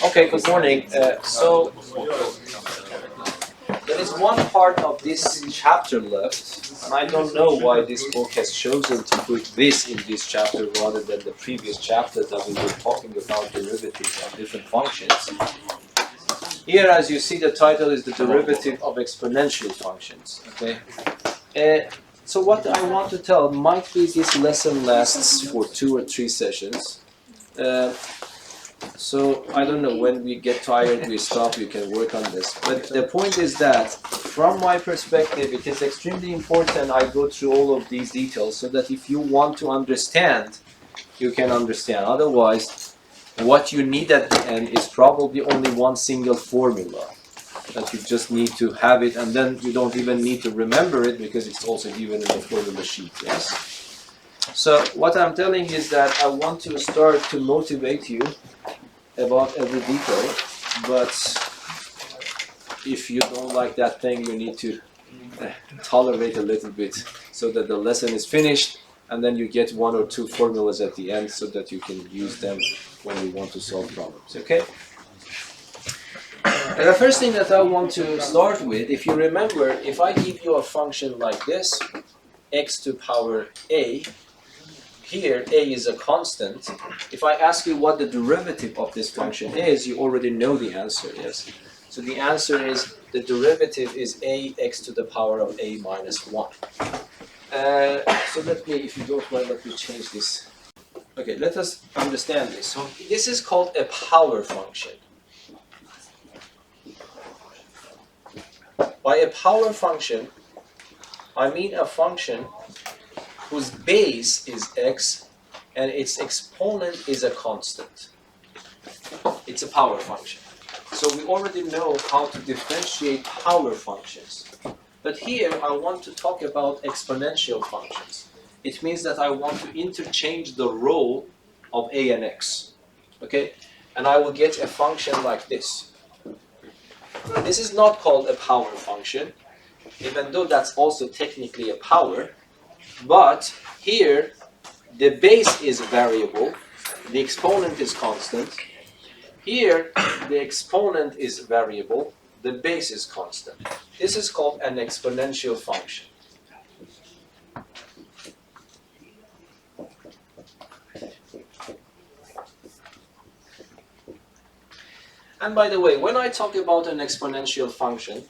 Okay, good morning. So there is one part of this chapter left, and I don't know why this book has chosen to put this in this chapter rather than the previous chapter that we were talking about derivatives of different functions. Here, as you see, the title is the derivative of exponential functions. Okay. So what I want to tell might be this lesson lasts for 2 or 3 sessions. So I don't know, when we get tired, we stop, you can work on this. But the point is that, from my perspective, it is extremely important I go through all of these details so that if you want to understand, you can understand. Otherwise, what you need at the end is probably only one single formula that you just need to have it, and then you don't even need to remember it because it's also given in the formula sheet. Yes. So what I'm telling is that I want to start to motivate you about every detail, but if you don't like that thing, you need to tolerate a little bit so that the lesson is finished, and then you get 1 or 2 formulas at the end so that you can use them when you want to solve problems. Okay? And the first thing that I want to start with, if you remember, if I give you a function like this, x to power a, here a is a constant. If I ask you what the derivative of this function is, you already know the answer, yes? So the answer is, the derivative is a x to the power of a minus 1. So let me, if you don't mind, let me change this. Okay, let us understand this. So this is called a power function. By a power function, I mean a function whose base is x and its exponent is a constant. It's a power function. So we already know how to differentiate power functions. But here I want to talk about exponential functions. It means that I want to interchange the role of a and x. Okay? And I will get a function like this. This is not called a power function, even though that's also technically a power. But here, the base is variable, the exponent is constant. Here, the exponent is variable, the base is constant. This is called an exponential function. And by the way, when I talk about an exponential function,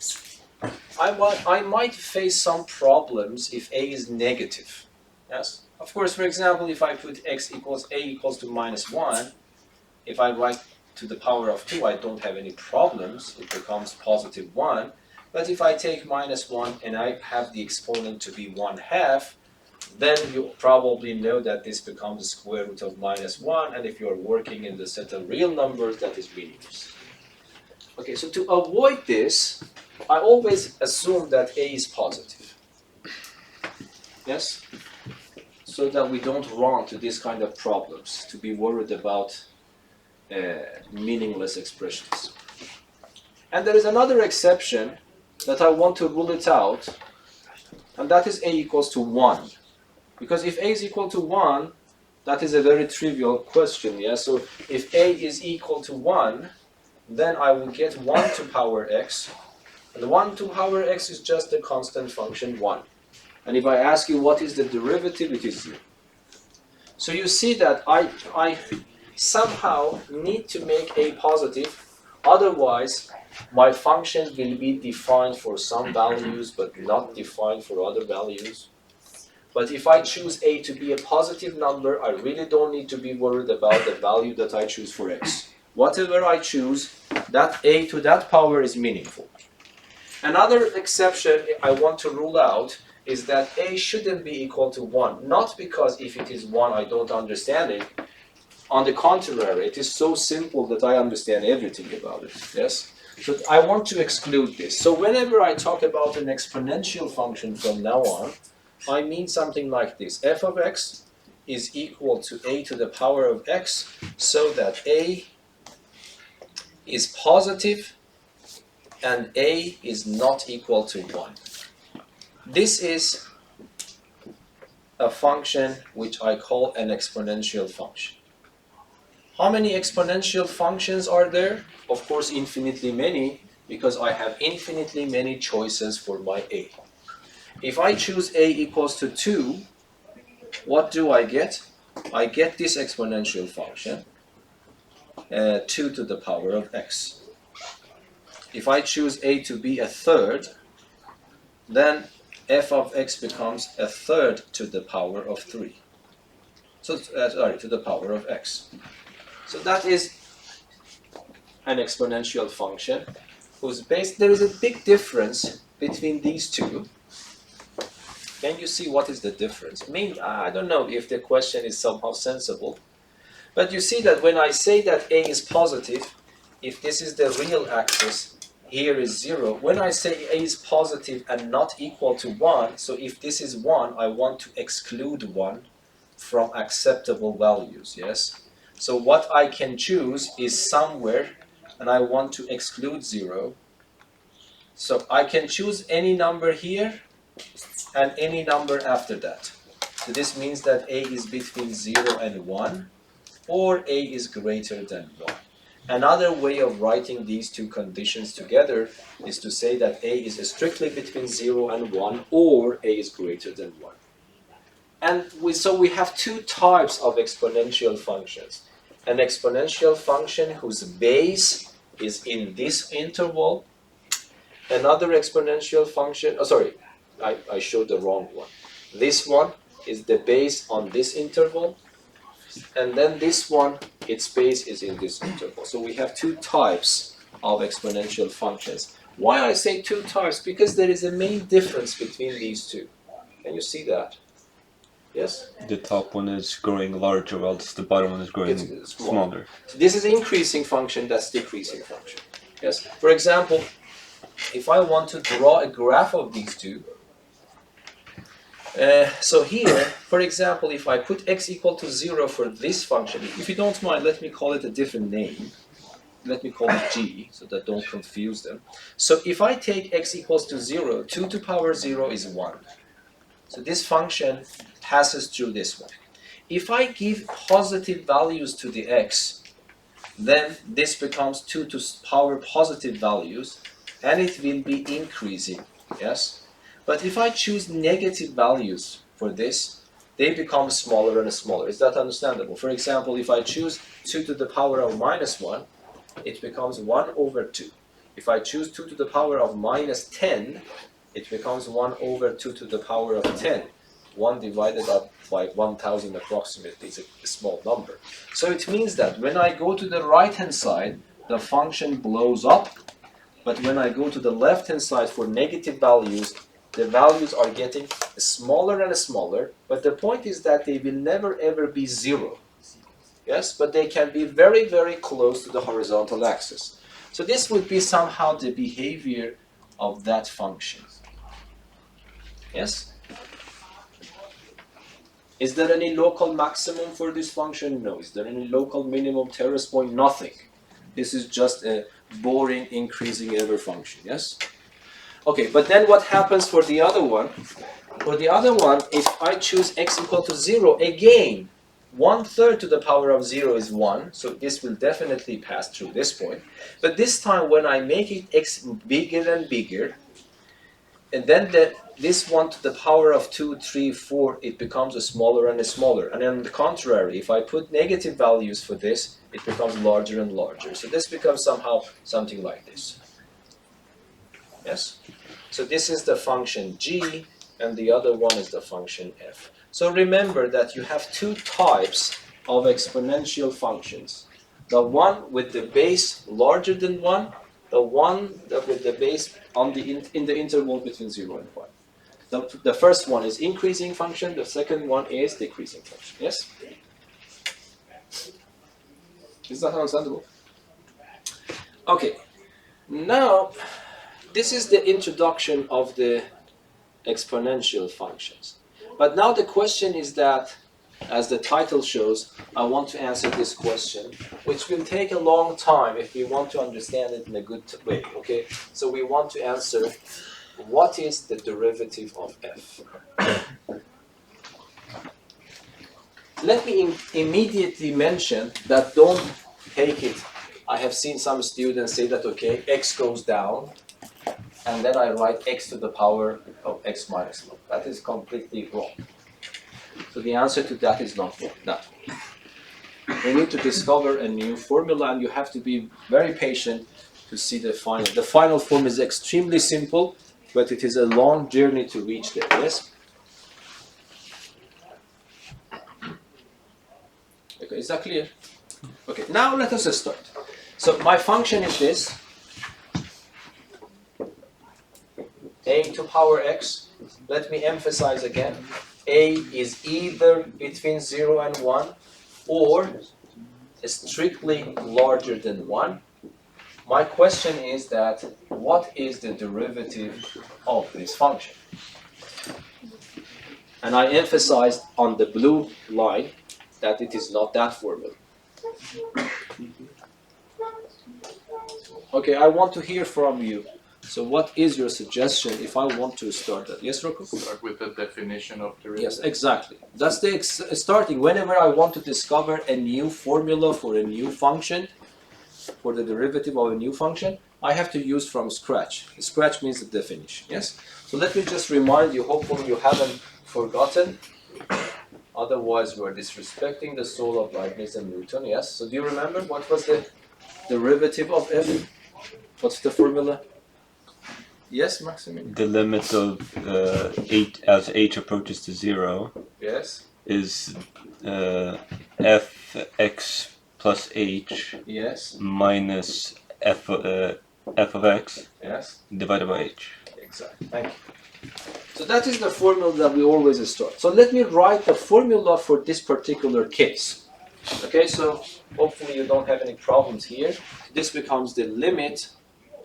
I might face some problems if a is negative. Yes? Of course, for example, if I put x equals a equals to minus 1, if I write to the power of 2, I don't have any problems. It becomes positive 1. But if I take minus 1 and I have the exponent to be 1/2, then you probably know that this becomes the square root of minus 1. And if you're working in the set of real numbers, that is meaningless. Okay, so to avoid this, I always assume that a is positive. Yes? So that we don't run to this kind of problems, to be worried about meaningless expressions. And there is another exception that I want to rule it out, and that is a equals to 1. Because if a is equal to 1, that is a very trivial question. Yeah? So if a is equal to 1, then I will get 1 to power x. And the 1 to power x is just the constant function 1. And if I ask you what is the derivative, it is 0. So you see that I somehow need to make a positive, otherwise my function will be defined for some values but not defined for other values. But if I choose a to be a positive number, I really don't need to be worried about the value that I choose for x. Whatever I choose, that a to that power is meaningful. Another exception I want to rule out is that a shouldn't be equal to 1. Not because if it is 1 I don't understand it. On the contrary, it is so simple that I understand everything about it. Yes? So I want to exclude this. So whenever I talk about an exponential function from now on, I mean something like this. F of x is equal to a to the power of x, so that a is positive and a is not equal to 1. This is a function which I call an exponential function. How many exponential functions are there? Of course, infinitely many, because I have infinitely many choices for my a. If I choose a equals to 2, what do I get? I get this exponential function, 2 to the power of x. If I choose a to be a third, then f of x becomes a third to the power of 3. So, sorry, to the power of x. So that is an exponential function whose base, there is a big difference between these two. Can you see what is the difference? I mean, I don't know if the question is somehow sensible, but you see that when I say that a is positive, if this is the real axis, here is 0. When I say a is positive and not equal to 1, so if this is 1, I want to exclude 1 from acceptable values, yes? So what I can choose is somewhere, and I want to exclude 0. So I can choose any number here and any number after that. So this means that a is between 0 and 1, or a is greater than 1. Another way of writing these two conditions together is to say that a is strictly between 0 and 1, or a is greater than 1. And so we have two types of exponential functions. An exponential function whose base is in this interval. Another exponential function, I showed the wrong one. This one is the base on this interval. And then this one, its base is in this interval. So we have two types of exponential functions. Why I say two types? Because there is a main difference between these two. Can you see that? Yes? The top one is growing larger, whilst the bottom one is growing smaller. So this is increasing function, that's decreasing function. Yes? For example, if I want to draw a graph of these two, so here, for example, if I put x equal to 0 for this function, if you don't mind, let me call it a different name. Let me call it g, so that don't confuse them. So if I take x equals to 0, 2 to power 0 is 1. So this function passes through this one. If I give positive values to the x, then this becomes 2 to power positive values, and it will be increasing, yes? But if I choose negative values for this, they become smaller and smaller. Is that understandable? For example, if I choose 2 to the power of minus 1, it becomes 1 over 2. If I choose 2 to the power of minus 10, it becomes 1 over 2 to the power of 10. 1 divided up by 1,000 approximately is a small number. So it means that when I go to the right-hand side, the function blows up. But when I go to the left-hand side for negative values, the values are getting smaller and smaller. But the point is that they will never ever be 0. Yes, but they can be very, very close to the horizontal axis. So this would be somehow the behavior of that function. Yes? Is there any local maximum for this function? No. Is there any local minimum terrace point? Nothing. This is just a boring increasing ever function. Yes? Okay, but then what happens for the other one? For the other one, if I choose x equal to 0, again, 1/3 to the power of 0 is 1, so this will definitely pass through this point. But this time when I make it x bigger and bigger, and then this one to the power of 2, 3, 4, it becomes smaller and smaller. And on the contrary, if I put negative values for this, it becomes larger and larger. So this becomes somehow something like this. Yes? So this is the function g, and the other one is the function f. So remember that you have two types of exponential functions. The one with the base larger than 1, the one with the base on in the interval between 0 and 1. The first one is increasing function, the second one is decreasing function. Yes? Is that understandable? Okay. Now, this is the introduction of the exponential functions. But now the question is that, as the title shows, I want to answer this question, which will take a long time if we want to understand it in a good way, okay? So we want to answer, what is the derivative of f? let me immediately mention that don't take it. I have seen some students say that, okay, x goes down, and then I write x to the power of x minus 1. That is completely wrong. So the answer to that is not that. We need to discover a new formula, and you have to be very patient to see the final. The final form is extremely simple, but it is a long journey to reach there, yes? Okay, is that clear? Okay, now let us start. So my function is this. A to power x. Let me emphasize again. A is either between 0 and 1 or strictly larger than 1. My question is that what is the derivative of this function? And I emphasized on the blue line that it is not that formula. Okay, I want to hear from you. So what is your suggestion if I want to start that? Yes, Rocco? Start with the definition of derivative. Yes, exactly. That's the starting. Whenever I want to discover a new formula for a new function, for the derivative of a new function, I have to use from scratch. Scratch means the definition, yes? So let me just remind you, hopefully you haven't forgotten. Otherwise, we're disrespecting the soul of Leibniz and Newton, yes? So do you remember what was the derivative of f? What's the formula? Yes, Maximilian? The limit of h as h approaches to 0 Yes. is fx plus h Yes. minus f of x Yes. divided by h. Exactly. Thank you. So that is the formula that we always start. So let me write the formula for this particular case. Okay, so hopefully you don't have any problems here. This becomes the limit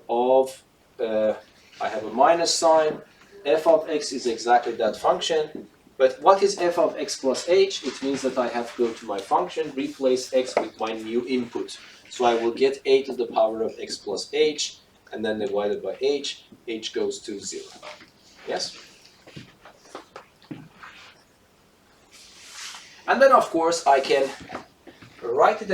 of, I have a minus sign, f of x is exactly that function. But what is f of x plus h? It means that I have to go to my function, replace x with my new input. So I will get a to the power of x plus h, and then divided by h goes to 0. Yes? And then, of course, I can write it.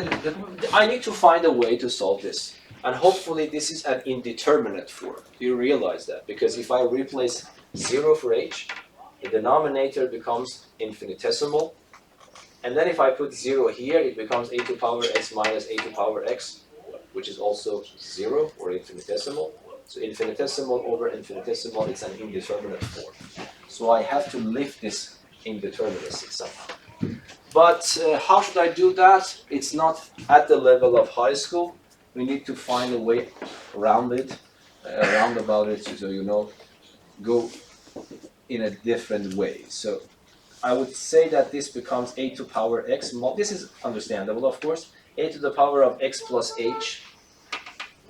I need to find a way to solve this. And hopefully this is an indeterminate form. Do you realize that? Because if I replace 0 for h, the denominator becomes infinitesimal. And then if I put 0 here, it becomes a to power x minus a to power x, which is also 0 or infinitesimal. So infinitesimal over infinitesimal, it's an indeterminate form. So I have to lift this indeterminacy somehow. But how should I do that? It's not at the level of high school. We need to find a way around it, around about it, so you know, go in a different way. So I would say that this becomes a to power x. This is understandable, of course. A to the power of x plus h.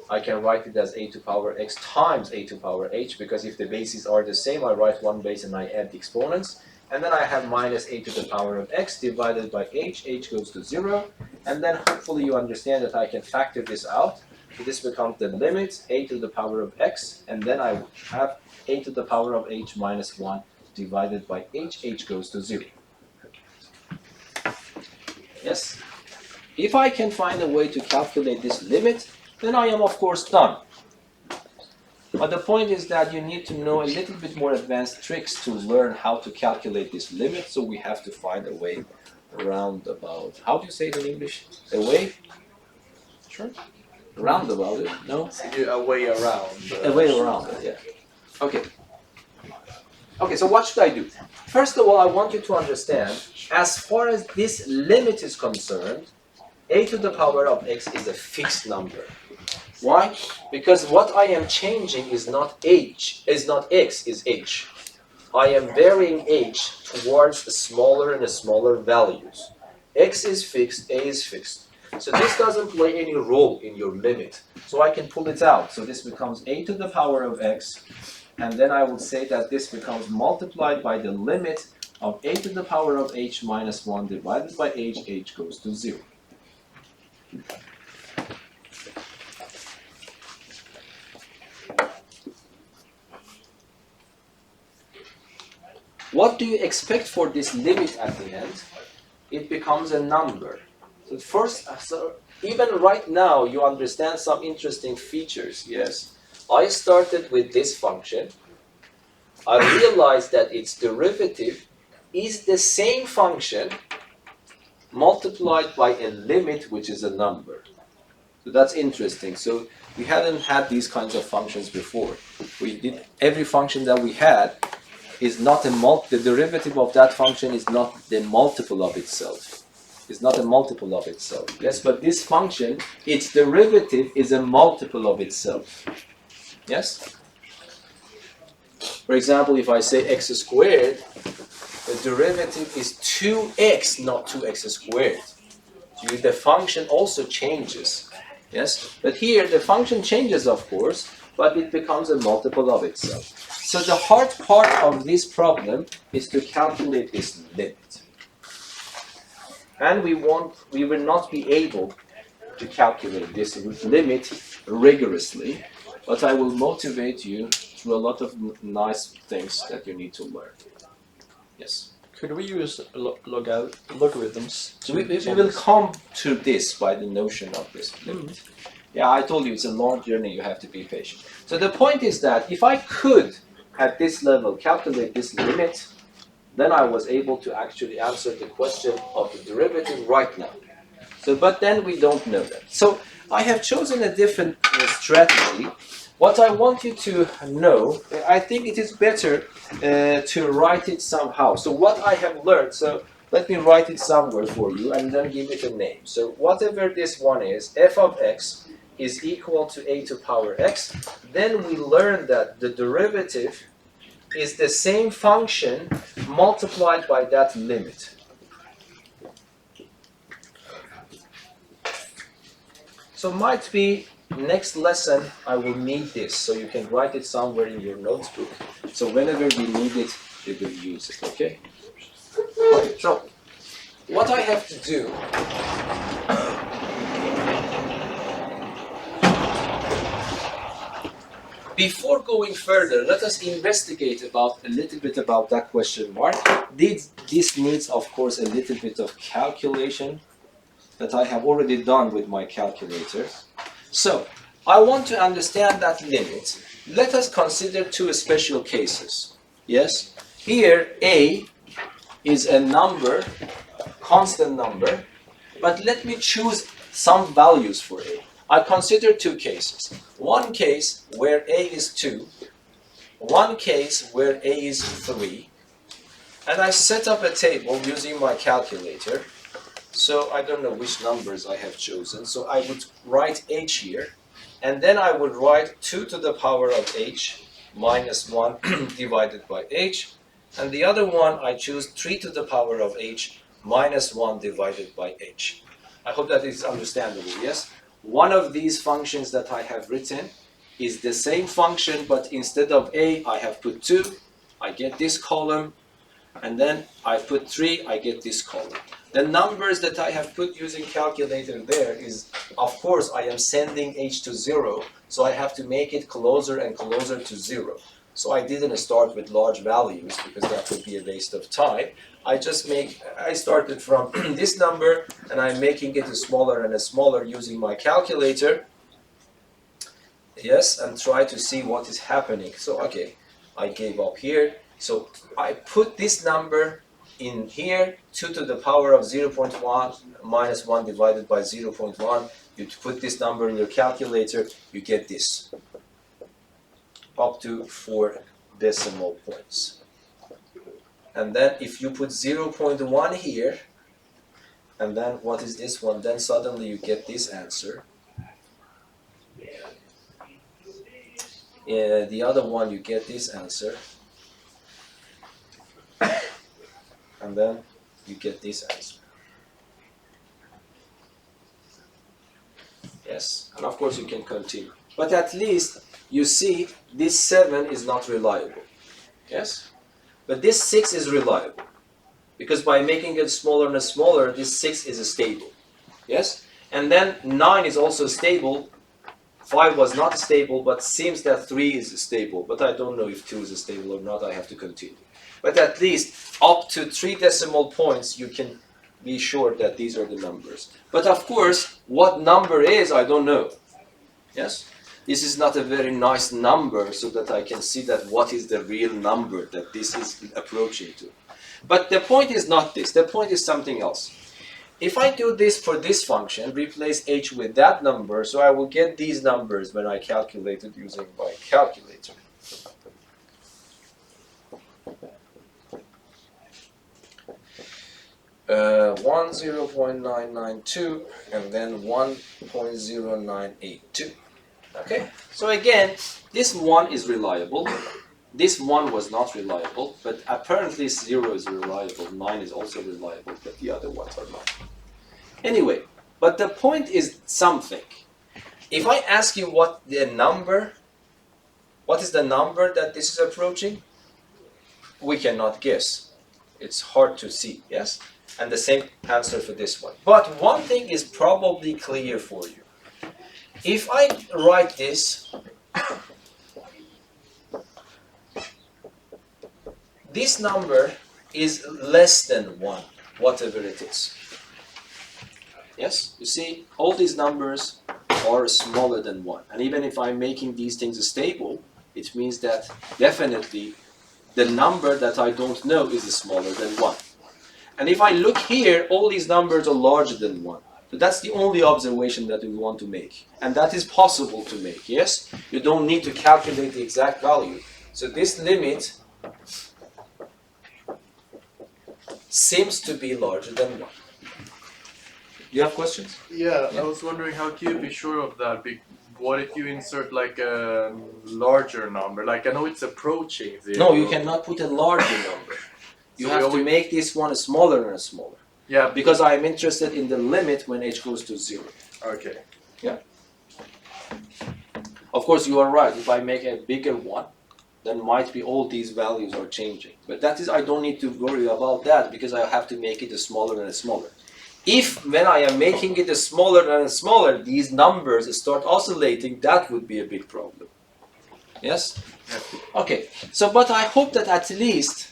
I can write it as a to power x times a to power h, because if the bases are the same, I write one base and I add the exponents. And then I have minus a to the power of x divided by h goes to 0. And then hopefully you understand that I can factor this out. So this becomes the limit, a to the power of x, and then I have a to the power of h minus 1 divided by h goes to 0. Yes? If I can find a way to calculate this limit, then I am of course done. But the point is that you need to know a little bit more advanced tricks to learn how to calculate this limit, so we have to find a way around about. How do you say it in English? A way? Sure. Roundabout it? No? A way around. A way around it, yeah. Okay. Okay, so what should I do? First of all, I want you to understand, as far as this limit is concerned, a to the power of x is a fixed number. Why? Because what I am changing is not h, is not x, is h. I am varying h towards smaller and smaller values. X is fixed, a is fixed. So this doesn't play any role in your limit. So I can pull it out. So this becomes a to the power of x, and then I will say that this becomes multiplied by the limit of a to the power of h minus 1 divided by h goes to 0. What do you expect for this limit at the end? it becomes a number. So first, so even right now, you understand some interesting features, yes? I started with this function. I realized that its derivative is the same function multiplied by a limit, which is a number. So that's interesting. So we hadn't had these kinds of functions before. Every function that we had is not the derivative of that function is not the multiple of itself. It's not a multiple of itself. Yes, but this function, its derivative is a multiple of itself. Yes? For example, if I say x squared, the derivative is 2x, not 2x squared. So the function also changes. Yes? But here, the function changes, of course, but it becomes a multiple of itself. So the hard part of this problem is to calculate this limit. And we will not be able to calculate this limit rigorously, but I will motivate you through a lot of nice things that you need to learn. Yes? Could we use logarithms? So we will come to this by the notion of this limit. Yeah, I told you it's a long journey, you have to be patient. So the point is that if I could, at this level, calculate this limit, then I was able to actually answer the question of the derivative right now. So, but then we don't know that. So I have chosen a different strategy. What I want you to know, I think it is better to write it somehow. So what I have learned, so let me write it somewhere for you and then give it a name. So whatever this one is, f of x is equal to a to power x. Then we learn that the derivative is the same function multiplied by that limit. So might be next lesson I will need this, so you can write it somewhere in your notebook. So whenever we need it, we will use it, okay? Okay, so what I have to do before going further, let us investigate a little bit about that question mark. This needs, of course, a little bit of calculation that I have already done with my calculator. So, I want to understand that limit. Let us consider two special cases. Yes? Here, a is a number, constant number, but let me choose some values for a. I consider two cases. One case where a is 2, one case where a is 3, and I set up a table using my calculator. So I don't know which numbers I have chosen. So I would write h here, and then I would write 2 to the power of h minus 1 divided by h, and the other one I choose 3 to the power of h minus 1 divided by h. I hope that is understandable, yes? One of these functions that I have written is the same function, but instead of a, I have put 2, I get this column, and then I put 3, I get this column. The numbers that I have put using calculator there is, of course, I am sending h to 0, so I have to make it closer and closer to 0. So I didn't start with large values because that would be a waste of time. I started from this number and I'm making it smaller and smaller using my calculator. Yes, and try to see what is happening. So, okay, I gave up here. So I put this number in here, 2 to the power of 0.1 minus 1 divided by 0.1. You put this number in your calculator, you get this. Up to 4 decimal points. And then if you put 0.1 here, and then what is this one? Then suddenly you get this answer. The other one you get this answer. And then you get this answer. Yes, and of course you can continue. But at least you see this 7 is not reliable. Yes? But this 6 is reliable. Because by making it smaller and smaller, this 6 is stable. Yes? And then 9 is also stable. 5 was not stable, but seems that 3 is stable. But I don't know if 2 is stable or not. I have to continue. But at least up to 3 decimal points, you can be sure that these are the numbers. But of course, what number is, I don't know. Yes? This is not a very nice number so that I can see that what is the real number that this is approaching to. But the point is not this. The point is something else. If I do this for this function, replace h with that number, so I will get these numbers when I calculate it using my calculator. Uh, 0.992 and then 1.0982. Okay, so again, this one is reliable. This one was not reliable, but apparently 0 is reliable, 9 is also reliable, but the other ones are not. Anyway, but the point is something. If I ask you what is the number that this is approaching, we cannot guess. It's hard to see, yes? And the same answer for this one. But one thing is probably clear for you. If I write this, this number is less than 1, whatever it is. Yes, you see, all these numbers are smaller than 1. And even if I'm making these things stable, it means that definitely the number that I don't know is smaller than 1. And if I look here, all these numbers are larger than 1. So that's the only observation that we want to make. And that is possible to make, yes? You don't need to calculate the exact value. So this limit seems to be larger than 1. You have questions? Yeah, I was wondering how can you be sure of that? What if you insert like a larger number? Like I know it's approaching 0. No, you cannot put a larger number. You So have we to make this one smaller and smaller. Yeah. Because I am interested in the limit when h goes to 0. Okay. Of course, you are right. If I make a bigger one, then might be all these values are changing. But that is, I don't need to worry about that because I have to make it smaller and smaller. If when I am making it smaller and smaller, these numbers start oscillating, that would be a big problem. Yes? Okay. So, but I hope that at least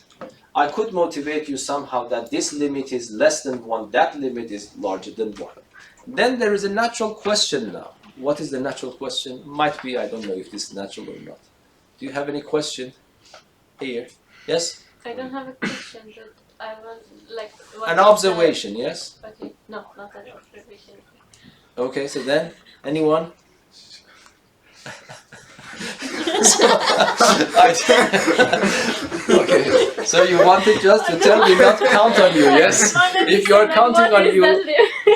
I could motivate you somehow that this limit is less than 1, that limit is larger than 1. Then there is a natural question now. What is the natural question? Might be, I don't know if this is natural or not. Do you have any question here? Yes? I don't have a question, but I was like... what An is observation, yes? Okay, no, not an observation. Okay, so then, anyone? Okay, so you wanted just to tell me not to count on you, yes? If you're counting on you...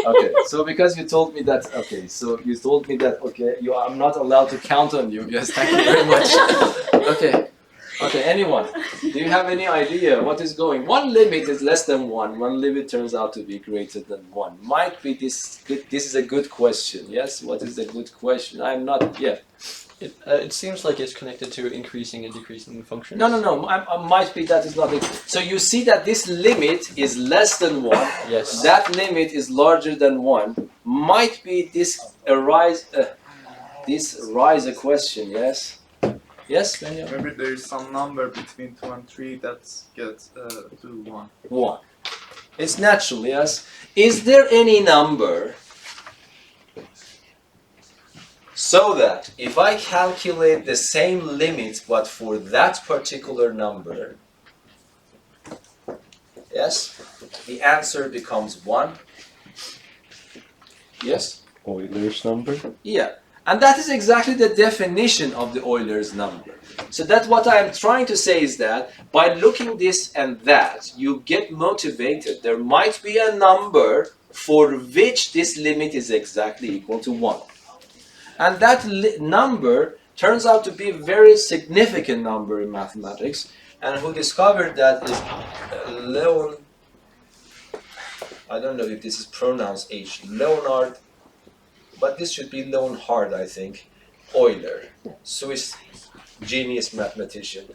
Okay, so because you told me that, okay, so you told me that, okay, I'm not allowed to count on you. Yes, thank you very much. Okay, anyone? Do you have any idea what is going? One limit is less than 1. One limit turns out to be greater than 1. Might be this is a good question, yes? What is a good question? I'm not, yeah. It seems like it's connected to increasing and decreasing functions. No, might be that is not it. So you see that this limit is less than 1. Yes. That limit is larger than 1. Might be this rise a question, yes? Yes, Daniel? Maybe there is some number between 2 and 3 that gets to 1. 1. It's natural, yes? Is there any number so that if I calculate the same limit but for that particular number, yes, the answer becomes 1? Yes? Euler's number? Yeah. And that is exactly the definition of the Euler's number. So that's what I am trying to say is that by looking this and that, you get motivated. There might be a number for which this limit is exactly equal to 1. And that number turns out to be a very significant number in mathematics. And who discovered that is Leon, I don't know if this is pronounced H, Leonard, but this should be Leonhard, I think, Euler, Swiss genius mathematician.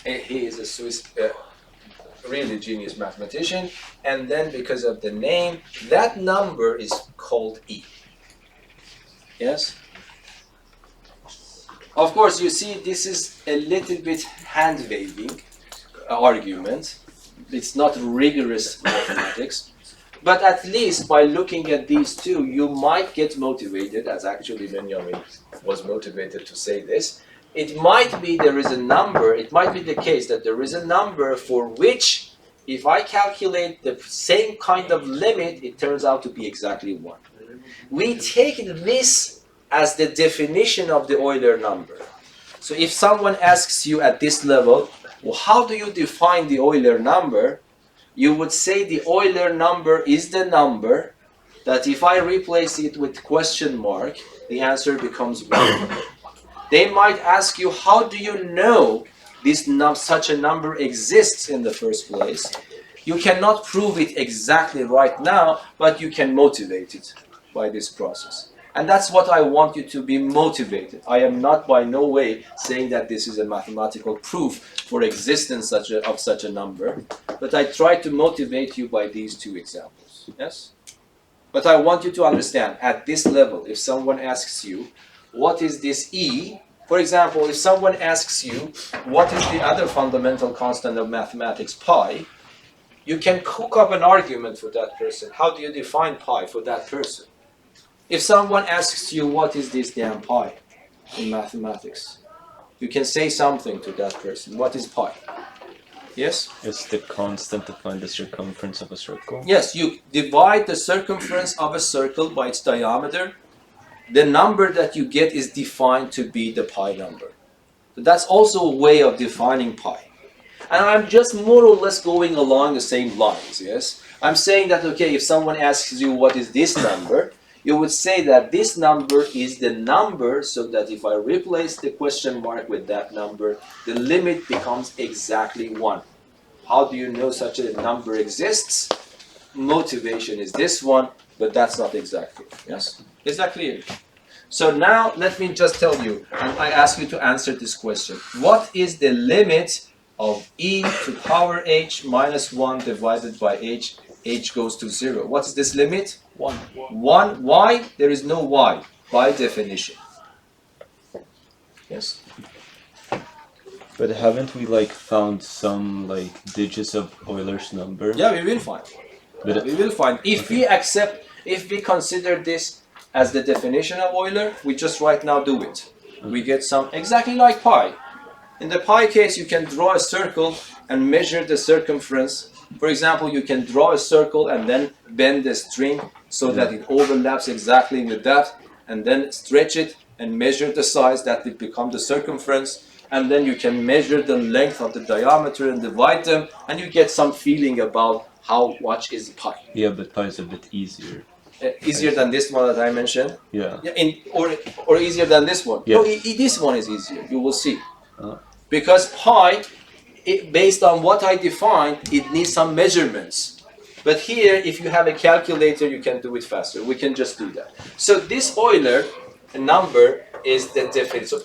He is a Swiss, really genius mathematician, and then because of the name, that number is called E. Yes? Of course, you see, this is a little bit hand-waving argument, it's not rigorous mathematics. But at least by looking at these two, you might get motivated, as actually Benjamin was motivated to say this. It might be there is a number, it might be the case that there is a number for which, if I calculate the same kind of limit, it turns out to be exactly 1. We take this as the definition of the Euler number. So if someone asks you at this level, well, how do you define the Euler number? You would say the Euler number is the number that if I replace it with question mark, the answer becomes 1. They might ask you, how do you know such a number exists in the first place? You cannot prove it exactly right now, but you can motivate it by this process. And that's what I want you to be motivated. I am not by no way saying that this is a mathematical proof for existence of such a number, but I try to motivate you by these two examples. Yes? But I want you to understand, at this level, if someone asks you, what is this E? For example, if someone asks you, what is the other fundamental constant of mathematics, pi? You can cook up an argument for that person. How do you define pi for that person? If someone asks you, what is this damn pi in mathematics? You can say something to that person. What is pi? Yes? It's the constant to find the circumference of a circle. Yes, you divide the circumference of a circle by its diameter. The number that you get is defined to be the pi number. So that's also a way of defining pi. And I'm just more or less going along the same lines, yes? I'm saying that, okay, if someone asks you what is this number, you would say that this number is the number, so that if I replace the question mark with that number, the limit becomes exactly 1. How do you know such a number exists? Motivation is this one, but that's not exactly. Yes? Is that clear? So now let me just tell you, and I ask you to answer this question. What is the limit of e to power h minus 1 divided by h? H goes to 0. What is this limit? 1. 1. Why? There is no y by definition. Yes? But haven't we found some digits of Euler's number? Yeah, we will find. But We will find. If we accept, if we consider this as the definition of Euler, we just right now do it. We get some, exactly like pi. In the pi case, you can draw a circle and measure the circumference. For example, you can draw a circle and then bend the string so that it overlaps exactly with that, and then stretch it and measure the size that will become the circumference, and then you can measure the length of the diameter and divide them, and you get some feeling about how much is pi. yeah, but pi is a bit easier. Easier than this one that I mentioned? Yeah. Yeah, or easier than this one? Yeah. No, this one is easier, you will see. Because pi, based on what I defined, it needs some measurements. But here, if you have a calculator, you can do it faster. We can just do that. So this Euler number is the definition. So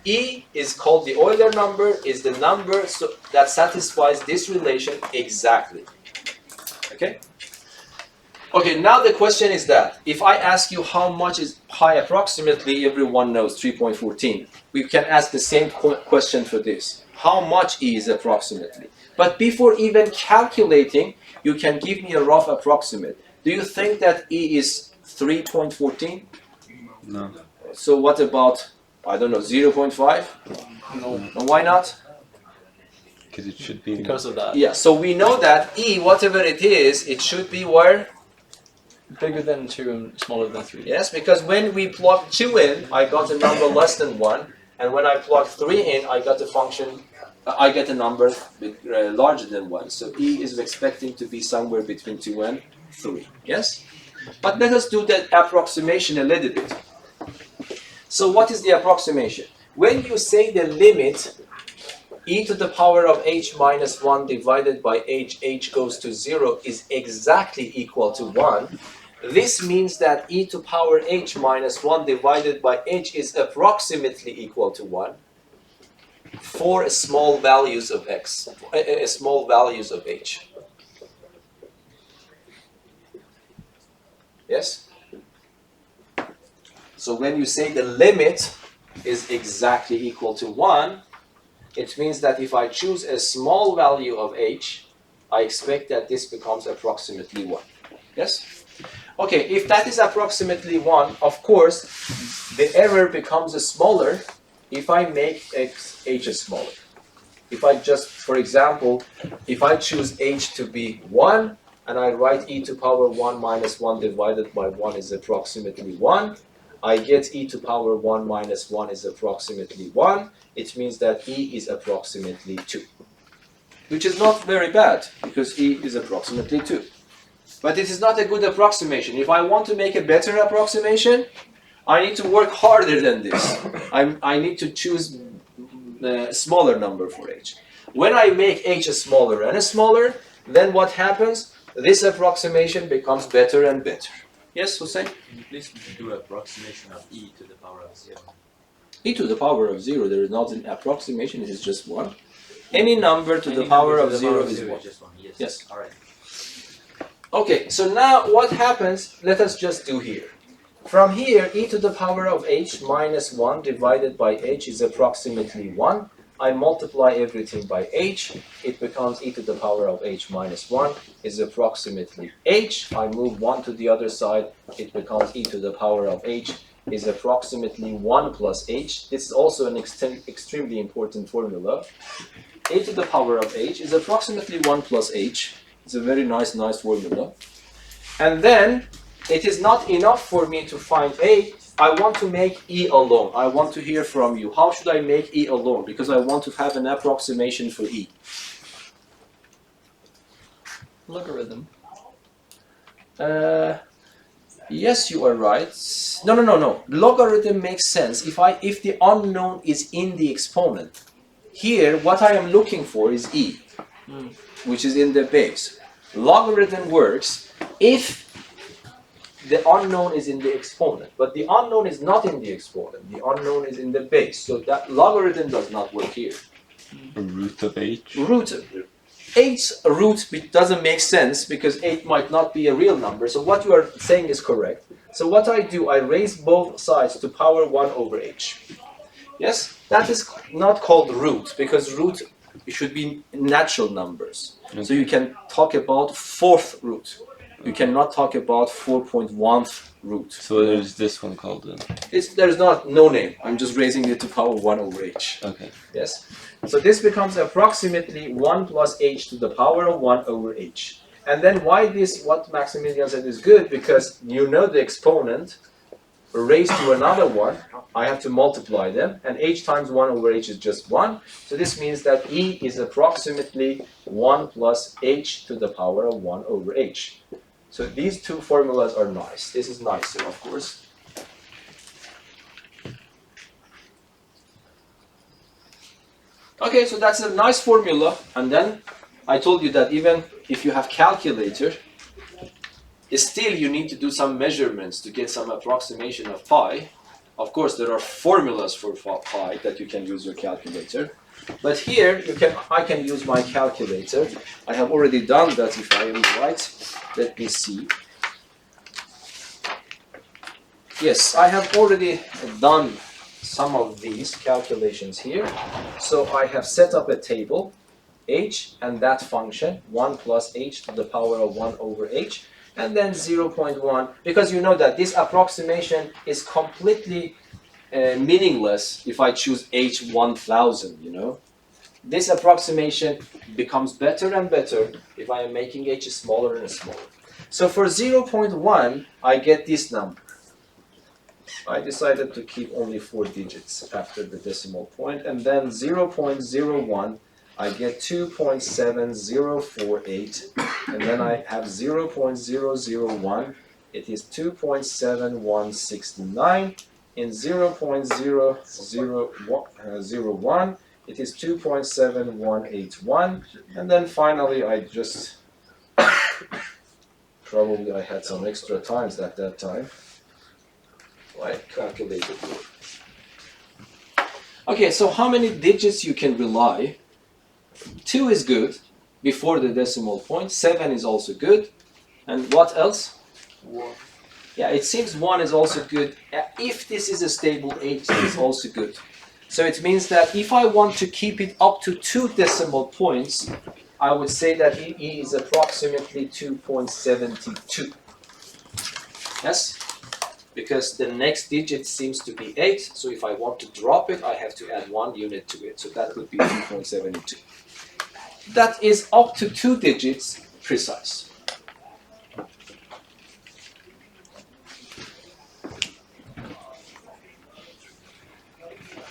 E is called the Euler number, is the number that satisfies this relation exactly. Okay? Okay, now the question is that, if I ask you how much is pi approximately, everyone knows 3.14. We can ask the same question for this. How much E is approximately? But before even calculating, you can give me a rough approximate. Do you think that E is 3.14? No. So what about, I don't know, 0.5? No. And why not? Because it should be. Because of that. Yeah, so we know that E, whatever it is, it should be where? Bigger than 2 and smaller than 3. Yes, because when we plug 2 in, I got a number less than 1. And when I plug 3 in, I got a function, I get a number larger than 1. So E is expecting to be somewhere between 2 and 3. Yes? But let us do that approximation a little bit. So what is the approximation? When you say the limit e to the power of h minus 1 divided by h goes to 0 is exactly equal to 1, this means that e to power h minus 1 divided by h is approximately equal to 1 for small values of x, small values of h. Yes? So when you say the limit is exactly equal to 1, it means that if I choose a small value of h, I expect that this becomes approximately 1. Yes? Okay, if that is approximately 1, of course, the error becomes smaller if I make h smaller. If I just, for example, if I choose h to be 1, and I write e to power 1 minus 1 divided by 1 is approximately 1, I get e to power 1 minus 1 is approximately 1. It means that e is approximately 2. Which is not very bad, because e is approximately 2. But it is not a good approximation. If I want to make a better approximation, I need to work harder than this. I need to choose a smaller number for h. When I make h smaller and smaller, then what happens? This approximation becomes better and better. Yes, Hussein? Can you please do approximation of e to the power of 0? E to the power of 0, there is not an approximation, it is just 1. Any number to the Any power number of to the 0 power of is 0 1. is just 1. Yes. Yes. Alright. Okay, so now what happens, let us just do here. From here, e to the power of h minus 1 divided by h is approximately 1. I multiply everything by h, it becomes e to the power of h minus 1 is approximately h. I move 1 to the other side, it becomes e to the power of h is approximately 1 plus h. This is also an extremely important formula. A to the power of h is approximately 1 plus h. It's a very nice formula. And then, it is not enough for me to find a. I want to make e alone. I want to hear from you. How should I make e alone? Because I want to have an approximation for e. Logarithm. Yes, you are right. No. Logarithm makes sense if the unknown is in the exponent. Here, what I am looking for is e, which is in the base. Logarithm works if the unknown is in the exponent, but the unknown is not in the exponent. The unknown is in the base, so that logarithm does not work here. Root of h. Eight's root doesn't make sense because 8 might not be a real number. So what you are saying is correct. So what I do, I raise both sides to power 1 over h. Yes, that is not called root because root should be natural numbers. So you can talk about fourth root. You cannot talk about 4.1th root. So there's this one called then. There's no name. I'm just raising it to power 1 over h. Okay. Yes. So this becomes approximately 1 plus h to the power of 1 over h. And then why what Maximilian said is good, because you know the exponent raised to another one, I have to multiply them, and h times 1 over h is just 1. So this means that e is approximately 1 plus h to the power of 1 over h. So these two formulas are nice. This is nicer, of course. Okay, so that's a nice formula, and then I told you that even if you have calculator, still you need to do some measurements to get some approximation of pi. Of course, there are formulas for pi that you can use your calculator. But here, I can use my calculator. I have already done that if I am right. Let me see. Yes, I have already done some of these calculations here. So I have set up a table, h and that function, 1 plus h to the power of 1 over h, and then 0.1, because you know that this approximation is completely meaningless if I choose h 1000, you know. This approximation becomes better and better if I am making h smaller and smaller. So for 0.1, I get this number. I decided to keep only 4 digits after the decimal point, and then 0.01, I get 2.7048, and then I have 0.001, it is 2.7169, in 0.001, it is 2.7181, and then finally I just, probably I had some extra times at that time. I calculated it. Okay, so how many digits you can rely? 2 is good before the decimal point. 7 is also good. And what else? 1. Yeah, it seems 1 is also good. If this is a stable h, it's also good. So it means that if I want to keep it up to 2 decimal points, I would say that E is approximately 2.72. Yes? Because the next digit seems to be 8, so if I want to drop it, I have to add 1 unit to it. So that would be 2.72. That is up to 2 digits precise.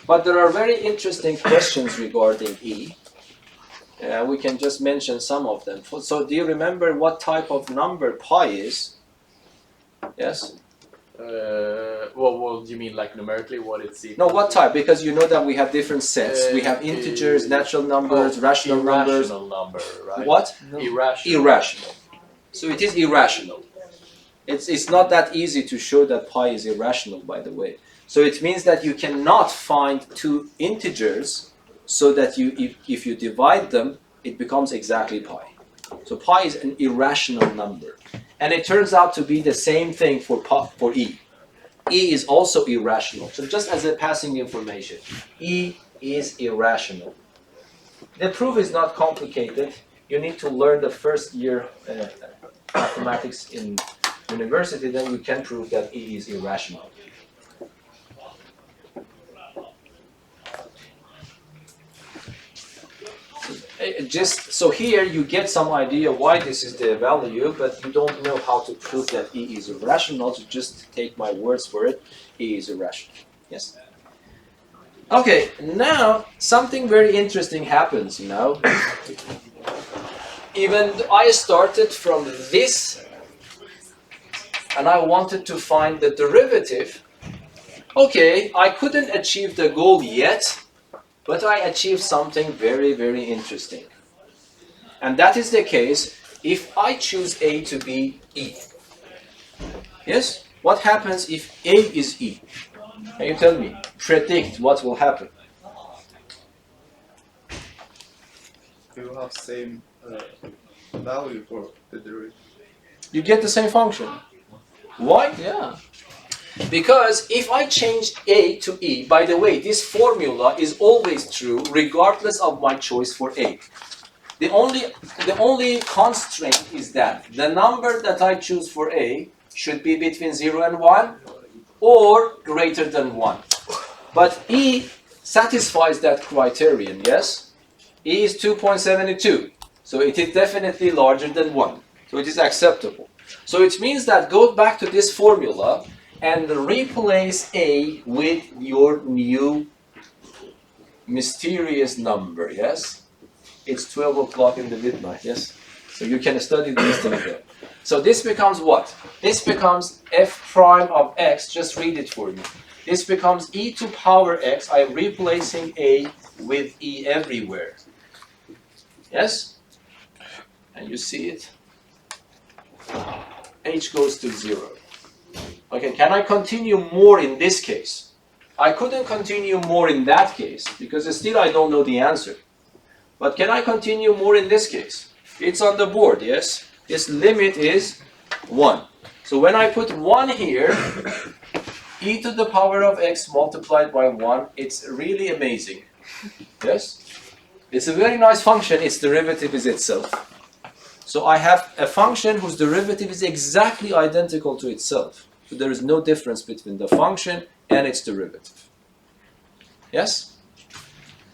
But there are very interesting questions regarding E. We can just mention some of them. So do you remember what type of number pi is? Yes? Well, do you mean like numerically what it's equal No, what to? type? Because you know that we have different sets. We have integers, natural numbers, rational numbers. Irrational number, right? What? Irrational. Irrational. So it is irrational. It's not that easy to show that pi is irrational, by the way. So it means that you cannot find 2 integers so that if you divide them, it becomes exactly pi. So pi is an irrational number. And it turns out to be the same thing for E. E is also irrational. So just as a passing information, E is irrational. The proof is not complicated. You need to learn the first year mathematics in university, then you can prove that E is irrational. So here you get some idea why this is the value, but you don't know how to prove that E is irrational, so just take my words for it. E is irrational. Yes? Okay, now something very interesting happens, Even I started from this and I wanted to find the derivative. Okay, I couldn't achieve the goal yet, but I achieved something very, very interesting. And that is the case if I choose A to be E. Yes? What happens if A is E? Can you tell me? Predict what will happen. We will have same value for the derivative. You get the same function. Why? Yeah. Because if I change A to E, by the way, this formula is always true regardless of my choice for A. The only constraint is that the number that I choose for A should be between 0 and 1 or greater than 1. But E satisfies that criterion, yes? E is 2.72, so it is definitely larger than 1. So it is acceptable. So it means that go back to this formula and replace A with your new mysterious number, yes? It's 12 o'clock in the midnight, yes? So you can study these things there. So this becomes what? This becomes f prime of x, just read it for me. This becomes e to power x. I'm replacing A with E everywhere. Yes? And you see it? H goes to 0. Okay, can I continue more in this case? I couldn't continue more in that case because still I don't know the answer. But can I continue more in this case? It's on the board, yes? This limit is 1. So when I put 1 here, e to the power of x multiplied by 1, it's really amazing. Yes? It's a very nice function, its derivative is itself. So I have a function whose derivative is exactly identical to itself. So there is no difference between the function and its derivative. Yes?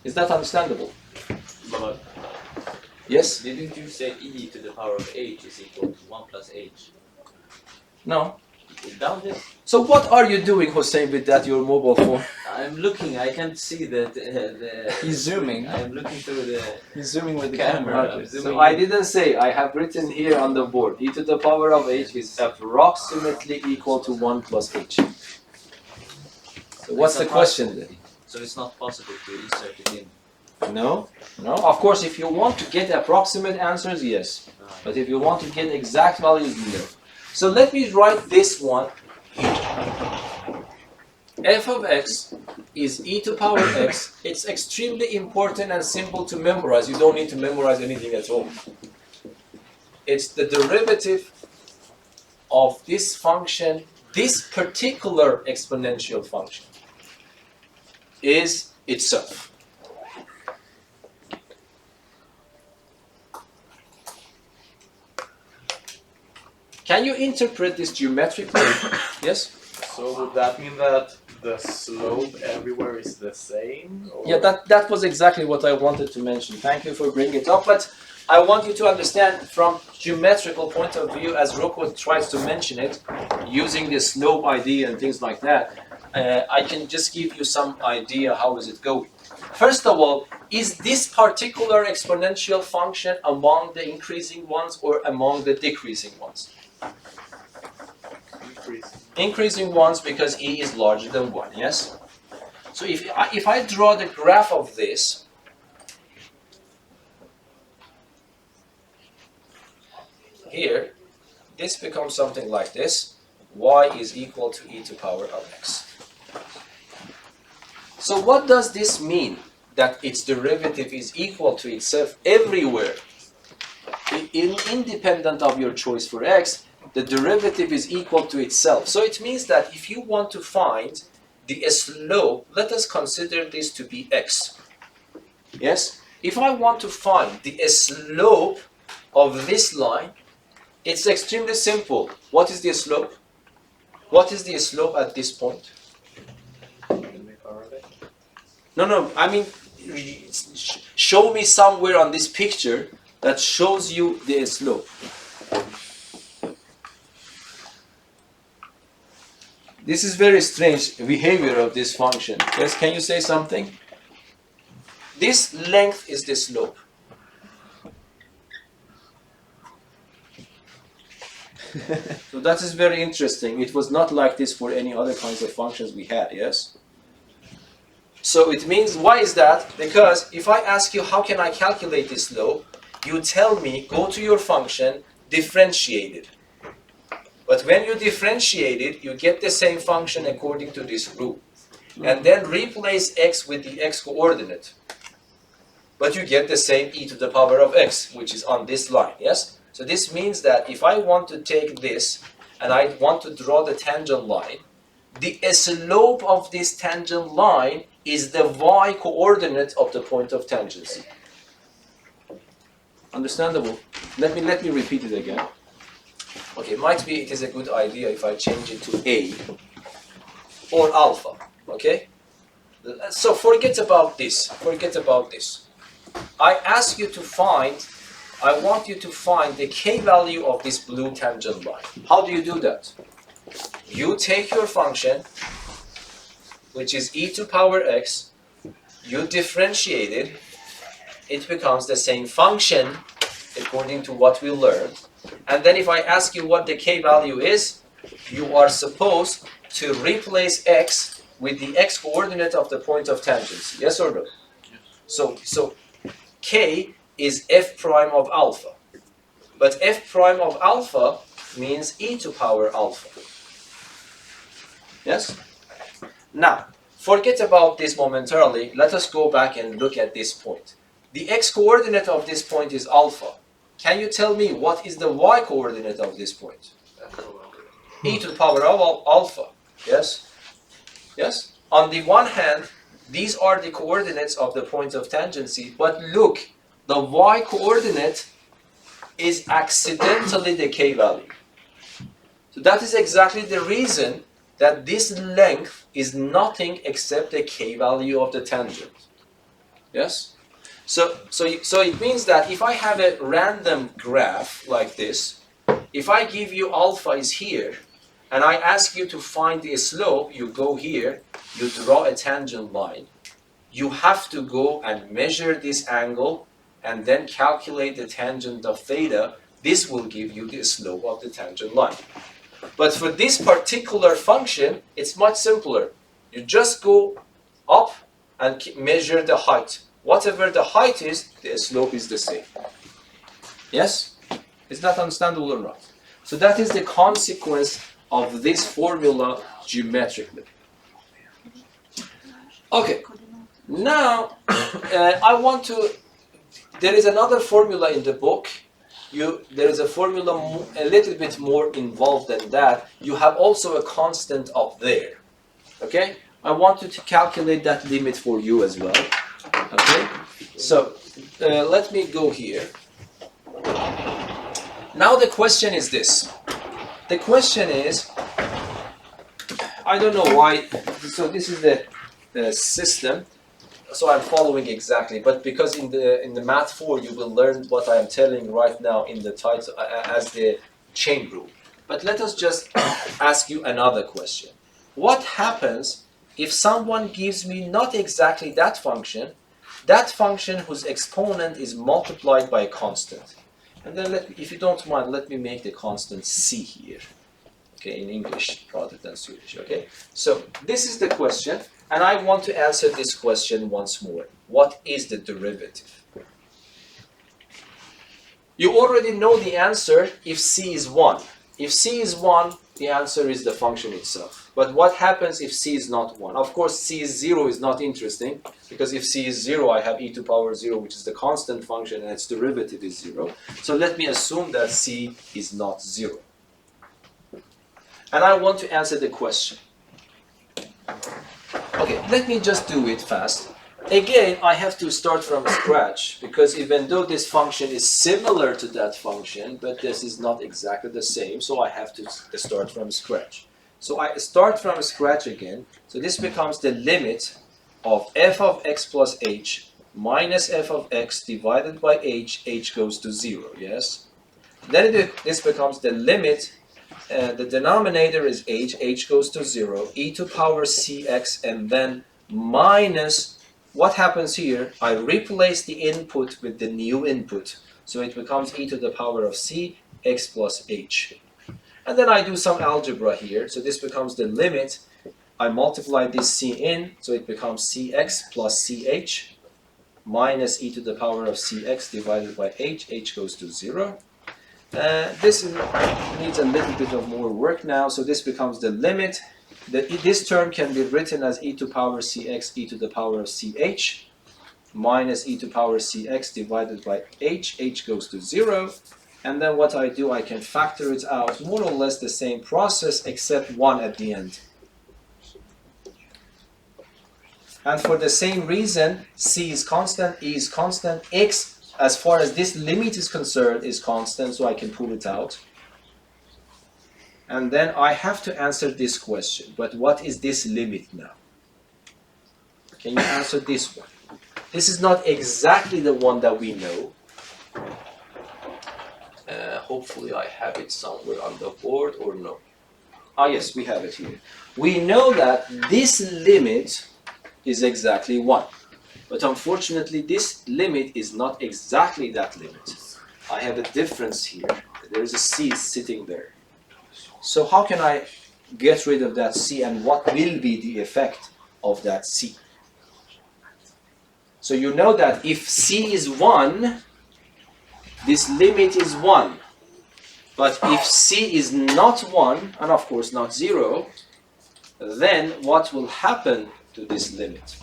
Is that understandable? But Yes? didn't you say e to the power of h is equal to 1 plus h? No? Down there. So what are you doing, Hossein, with that, your mobile phone? I'm looking, I can't see the He's zooming. I'm looking through the He's zooming with the camera. camera. I'm So zooming I in. didn't say, I have written here on the board, e to the power of h is approximately equal to 1 plus h. So what's the question then? So it's not possible to insert it in. No? No? Of course, if you want to get approximate answers, yes. But if you want to get exact values, no. So let me write this one here. F of x is e to power x. It's extremely important and simple to memorize. You don't need to memorize anything at all. It's the derivative of this function, this particular exponential function, is itself. Can you interpret this geometrically? Yes? So would that mean that the slope everywhere is the same? Or? Yeah, that was exactly what I wanted to mention. Thank you for bringing it up. But I want you to understand from geometrical point of view, as Rocco tries to mention it, using the slope idea and things like that, I can just give you some idea how is it going. First of all, is this particular exponential function among the increasing ones or among the decreasing ones? Increasing ones, because e is larger than 1, yes? So if I draw the graph of this, here, this becomes something like this. Y is equal to e to power of x. So what does this mean? That its derivative is equal to itself everywhere. Independent of your choice for x, the derivative is equal to itself. So it means that if you want to find the slope, let us consider this to be x. Yes? If I want to find the slope of this line, it's extremely simple. What is the slope? What is the slope at this point? No, I mean, show me somewhere on this picture that shows you the slope. This is very strange behavior of this function. Yes, can you say something? This length is the slope. So that is very interesting. It was not like this for any other kinds of functions we had, yes? So it means, why is that? Because if I ask you how can I calculate this slope, you tell me go to your function, differentiate it. But when you differentiate it, you get the same function according to this rule. And then replace x with the x coordinate. But you get the same e to the power of x, which is on this line, yes? So this means that if I want to take this and I want to draw the tangent line, the slope of this tangent line is the y coordinate of the point of tangency. Understandable? Let me repeat it again. Okay, might be it is a good idea if I change it to a or alpha. Okay? So forget about this. Forget about this. I want you to find the k value of this blue tangent line. How do you do that? You take your function, which is e to power x, you differentiate it, it becomes the same function according to what we learned. And then if I ask you what the k value is, you are supposed to replace x with the x coordinate of the point of tangency. Yes or no? Yes. So k is f prime of alpha. But f prime of alpha means e to power alpha. Yes? Now, forget about this momentarily. Let us go back and look at this point. The x coordinate of this point is alpha. Can you tell me what is the y coordinate of this point? E to the power of alpha. Yes? Yes? On the one hand, these are the coordinates of the point of tangency, but look, the y coordinate is accidentally the k value. So that is exactly the reason that this length is nothing except the k value of the tangent. Yes? So it means that if I have a random graph like this, if I give you alpha is here, and I ask you to find the slope, you go here, you draw a tangent line, you have to go and measure this angle, and then calculate the tangent of theta. This will give you the slope of the tangent line. But for this particular function, it's much simpler. You just go up and measure the height. Whatever the height is, the slope is the same. Yes? Is that understandable or not? So that is the consequence of this formula geometrically. Okay. Now, there is another formula in the book. There is a formula a little bit more involved than that. You have also a constant up there. Okay? I want you to calculate that limit for you as well. Okay? So, let me go here. Now the question is this. The question is, I don't know why, so this is the system, so I'm following exactly, but because in the Math 4 you will learn what I am telling right now in the title as the chain rule. But let us just ask you another question. What happens if someone gives me not exactly that function whose exponent is multiplied by a constant? And then if you don't mind, let me make the constant c here. Okay, in English rather than Swedish, okay? So this is the question, and I want to answer this question once more. What is the derivative? You already know the answer if c is 1. If c is 1, the answer is the function itself. But what happens if c is not 1? Of course, c is 0 is not interesting, because if c is 0, I have e to power 0, which is the constant function, and its derivative is 0. So let me assume that c is not 0. And I want to answer the question. Okay, let me just do it fast. Again, I have to start from scratch, because even though this function is similar to that function, but this is not exactly the same, so I have to start from scratch. So I start from scratch again, so this becomes the limit of f of x plus h minus f of x divided by h goes to 0, yes? Then this becomes the limit, the denominator is h goes to 0, e to power cx, and then minus, what happens here? I replace the input with the new input. So it becomes e to the power of c, x plus h. And then I do some algebra here. So this becomes the limit. I multiply this c in, so it becomes cx plus ch minus e to the power of cx divided by h goes to 0. This needs a little bit of more work now, so this becomes the limit. This term can be written as e to power cx e to the power of ch minus e to power cx divided by h goes to 0. And then what I do, I can factor it out, more or less the same process except 1 at the end. And for the same reason, c is constant, e is constant, x, as far as this limit is concerned, is constant, so I can pull it out. And then I have to answer this question, but what is this limit now? Can you answer this one? This is not exactly the one that we know. Hopefully I have it somewhere on the board, or no. Ah yes, we have it here. We know that this limit is exactly 1. But unfortunately, this limit is not exactly that limit. I have a difference here. There is a c sitting there. So how can I get rid of that c, and what will be the effect of that c? So you know that if c is 1, this limit is 1. But if c is not 1, and of course not 0, then what will happen to this limit?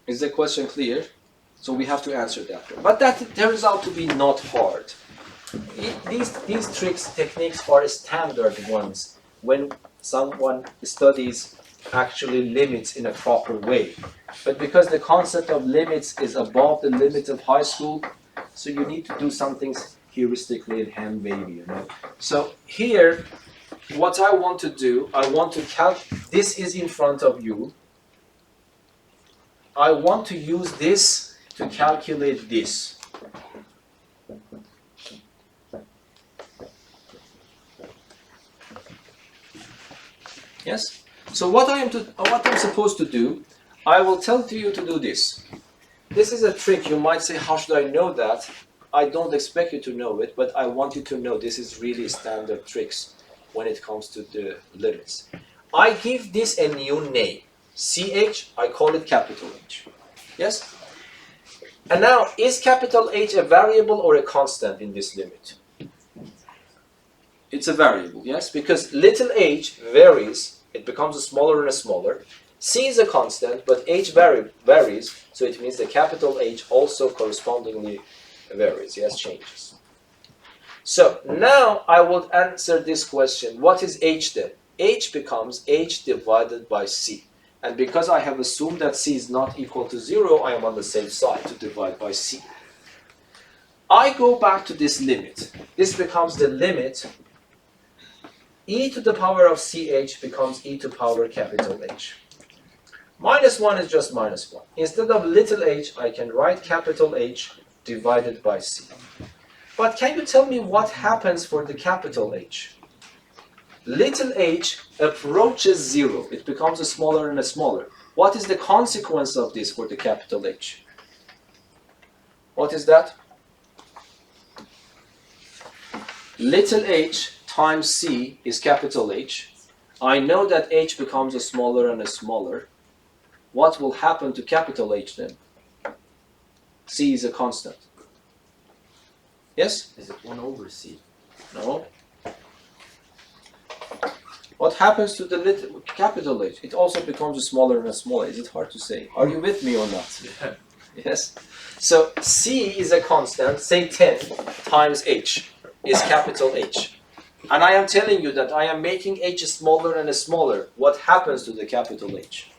Is the question clear? So we have to answer that one. But that turns out to be not hard. These tricks, techniques are standard ones when someone studies actually limits in a proper way. But because the concept of limits is above the limit of high school, so you need to do something heuristically and hand wavy, you know. So here, what I want to do, I want to this is in front of you. I want to use this to calculate this. Yes? So what I'm supposed to do, I will tell you to do this. This is a trick. You might say, how should I know that? I don't expect you to know it, but I want you to know this is really standard tricks when it comes to the limits. I give this a new name. CH, I call it capital H. Yes? And now, is capital H a variable or a constant in this limit? It's a variable, yes? Because little h varies, it becomes a smaller and a smaller. C is a constant, but H varies, so it means the capital H also correspondingly varies, yes, changes. So now I will answer this question. What is H then? H becomes H divided by C. And because I have assumed that C is not equal to 0, I am on the safe side to divide by C. I go back to this limit. This becomes the limit. E to the power of CH becomes E to power capital H. Minus 1 is just minus 1. Instead of little h, I can write capital H divided by C. But can you tell me what happens for the capital H? Little h approaches 0. It becomes a smaller and a smaller. What is the consequence of this for the capital H? What is that? Little h times C is capital H. I know that h becomes a smaller and a smaller. What will happen to capital H then? C is a constant. Yes? Is it 1 over C? No. What happens to the little capital H? It also becomes a smaller and a smaller. Is it hard to say? Are you with me or not? Yeah. Yes. So C is a constant, say 10 times H is capital H. And I am telling you that I am making H smaller and smaller. What happens to the capital H?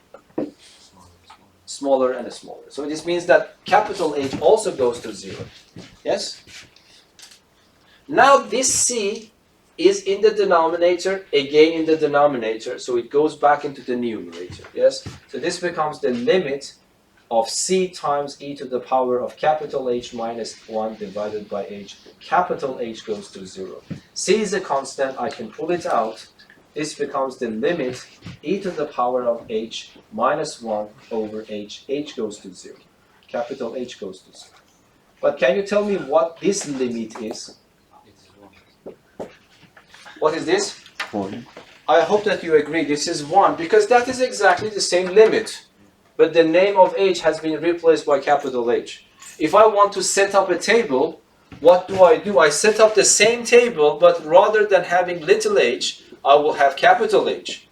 Smaller and smaller. So this means that capital H also goes to 0. Yes? Now this C is in the denominator, again in the denominator, so it goes back into the numerator. Yes? So this becomes the limit of C times e to the power of capital H minus 1 divided by h. Capital H goes to 0. C is a constant, I can pull it out. This becomes the limit e to the power of h minus 1 over h. H goes to 0. Capital H goes to 0. But can you tell me what this limit is? It's 1. What is this? 1. I hope that you agree this is 1 because that is exactly the same limit. But the name of h has been replaced by capital H. If I want to set up a table, what do? I set up the same table, but rather than having little h, I will have capital H.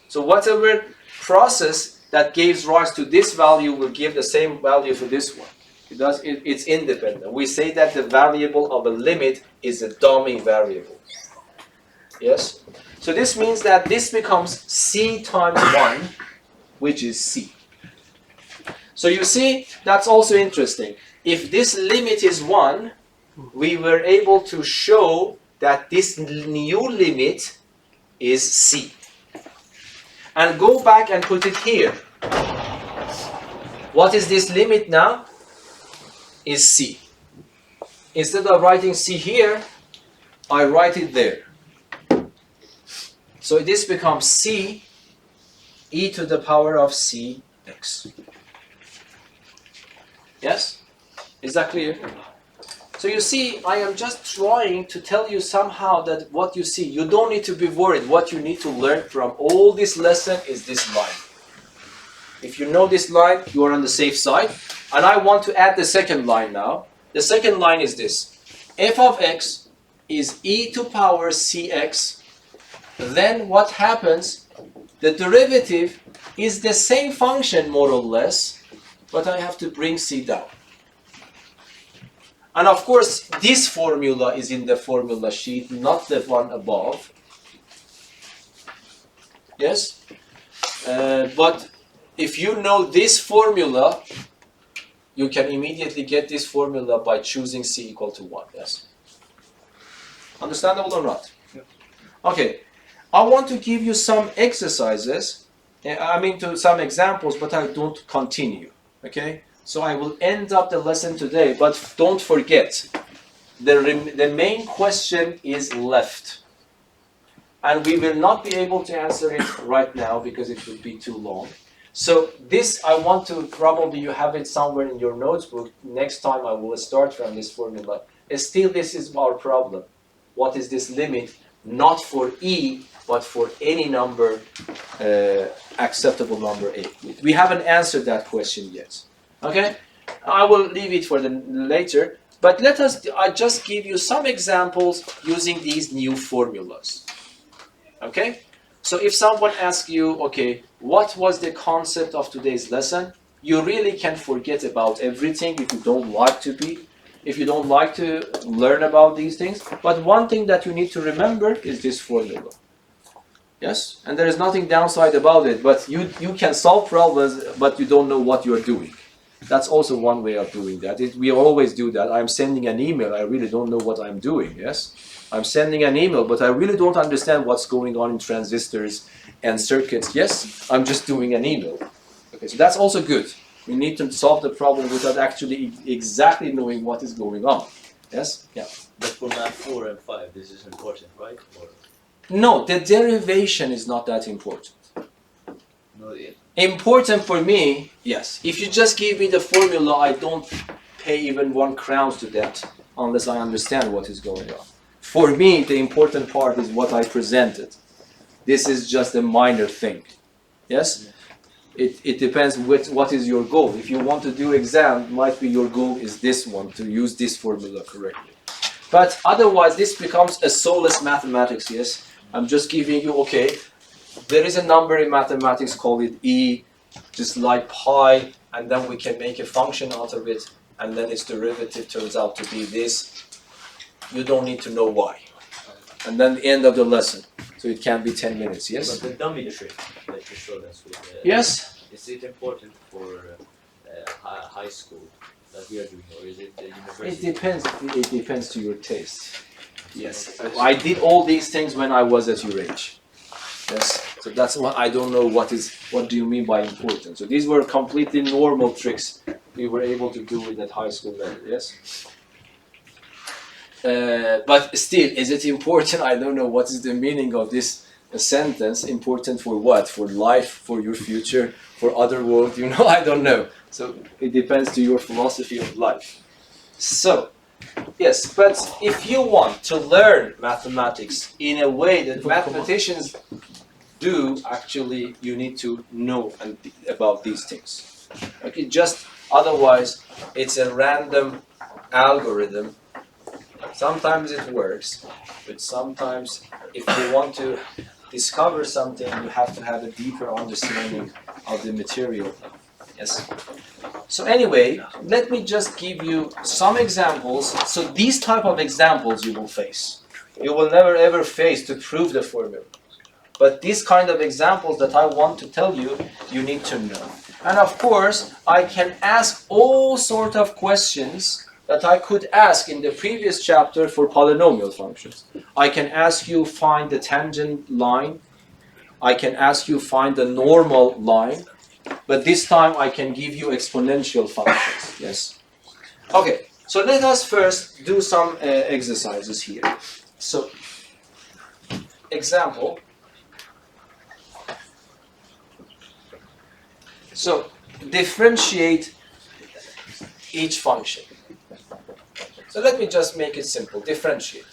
So whatever process that gives rise to this value will give the same value for this one. It's independent. We say that the variable of a limit is a dummy variable. Yes? So this means that this becomes c times 1, which is c. So you see, that's also interesting. If this limit is 1, we were able to show that this new limit is c. And go back and put it here. What is this limit now? Is c. Instead of writing c here, I write it there. So this becomes c e to the power of cx. Yes? Is that clear? So you see, I am just trying to tell you somehow that what you see, you don't need to be worried. What you need to learn from all this lesson is this line. If you know this line, you are on the safe side. And I want to add the second line now. The second line is this. F of x is e to power cx. Then what happens? The derivative is the same function more or less, but I have to bring c down. And of course, this formula is in the formula sheet, not the one above. Yes? But if you know this formula, you can immediately get this formula by choosing c equal to 1. Yes? Understandable or not? Okay. I want to give you some exercises. To some examples, but I don't continue. Okay? So I will end up the lesson today, but don't forget, the main question is left. And we will not be able to answer it right now because it would be too long. So this, I want to, probably you have it somewhere in your notebook. Next time I will start from this formula. Still, this is our problem. What is this limit? Not for e, but for any number, acceptable number a. We haven't answered that question yet. Okay? I will leave it for the later. But I just give you some examples using these new formulas. Okay? So if someone asks you, okay, what was the concept of today's lesson? You really can forget about everything if you don't like to be, if you don't like to learn about these things. But one thing that you need to remember is this formula. Yes? And there is nothing downside about it, but you can solve problems, but you don't know what you're doing. That's also one way of doing that. We always do that. I'm sending an email, I really don't know what I'm doing, yes? I'm sending an email, but I really don't understand what's going on in transistors and circuits. Yes, I'm just doing an email. Okay, so that's also good. We need to solve the problem without actually exactly knowing what is going on. Yes? Yeah. But for math 4 and 5, this is important, right? Or No, the derivation is not that important. no, yeah. Important for me, yes. If you just give me the formula, I don't pay even 1 crown to that unless I understand what is going on. For me, the important part is what I presented. This is just a minor thing. Yes? It depends what is your goal. If you want to do exam, might be your goal is this one, to use this formula correctly. But otherwise, this becomes a soulless mathematics, yes? I'm just giving you, okay, there is a number in mathematics, call it e, just like pi, and then we can make a function out of it, and then its derivative turns out to be this. You don't need to know why. And then the end of the lesson. So it can be 10 minutes, yes? But the dummy trick that you showed us with Yes? is it important for high school that we are doing, or is it the university? It depends to your taste. Yes. I did all these things when I was at your age. Yes. So that's why I don't know what do you mean by important. So these were completely normal tricks we were able to do it at high school level, yes? But still, is it important? I don't know what is the meaning of this sentence. Important for what? For life, for your future, for other world, you know, I don't know. So it depends to your philosophy of life. So, yes, but if you want to learn mathematics in a way that mathematicians do, actually, you need to know about these things. Okay, just otherwise, it's a random algorithm. Sometimes it works, but sometimes if you want to discover something, you have to have a deeper understanding of the material. Yes. So anyway, let me just give you some examples. So these type of examples you will face. You will never ever face to prove the formula. But these kind of examples that I want to tell you, you need to know. And of course, I can ask all sort of questions that I could ask in the previous chapter for polynomial functions. I can ask you find the tangent line. I can ask you find the normal line. But this time I can give you exponential functions. Yes? Okay, so let us first do some exercises here. So, example. So, differentiate each function. So let me just make it simple. Differentiate.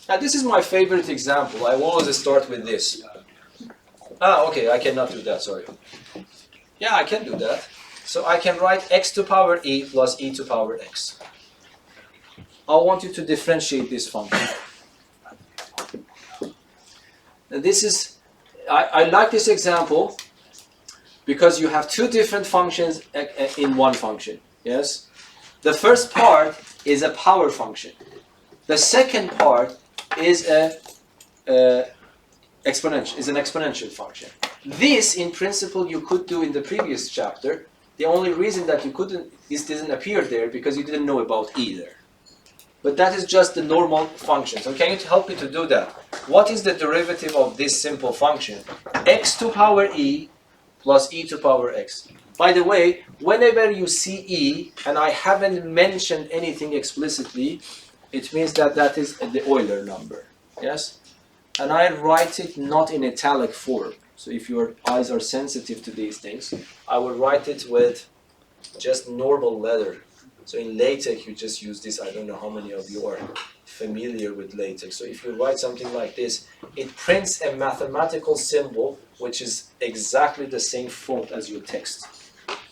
Now this is my favorite example. I always start with this. Okay, I cannot do that, sorry. Yeah, I can do that. So I can write x to power e plus e to power x. I want you to differentiate this function. And this is, I like this example because you have two different functions in one function. Yes? The first part is a power function. The second part is an exponential function. This, in principle, you could do in the previous chapter. The only reason that you couldn't, this didn't appear there because you didn't know about either. But that is just the normal function. So can you help me to do that? What is the derivative of this simple function? X to power e plus e to power x. By the way, whenever you see e, and I haven't mentioned anything explicitly, it means that that is the Euler number. Yes? And I write it not in italic form. So if your eyes are sensitive to these things, I will write it with just normal letter. So in LaTeX, you just use this. I don't know how many of you are familiar with LaTeX. So if you write something like this, it prints a mathematical symbol, which is exactly the same font as your text.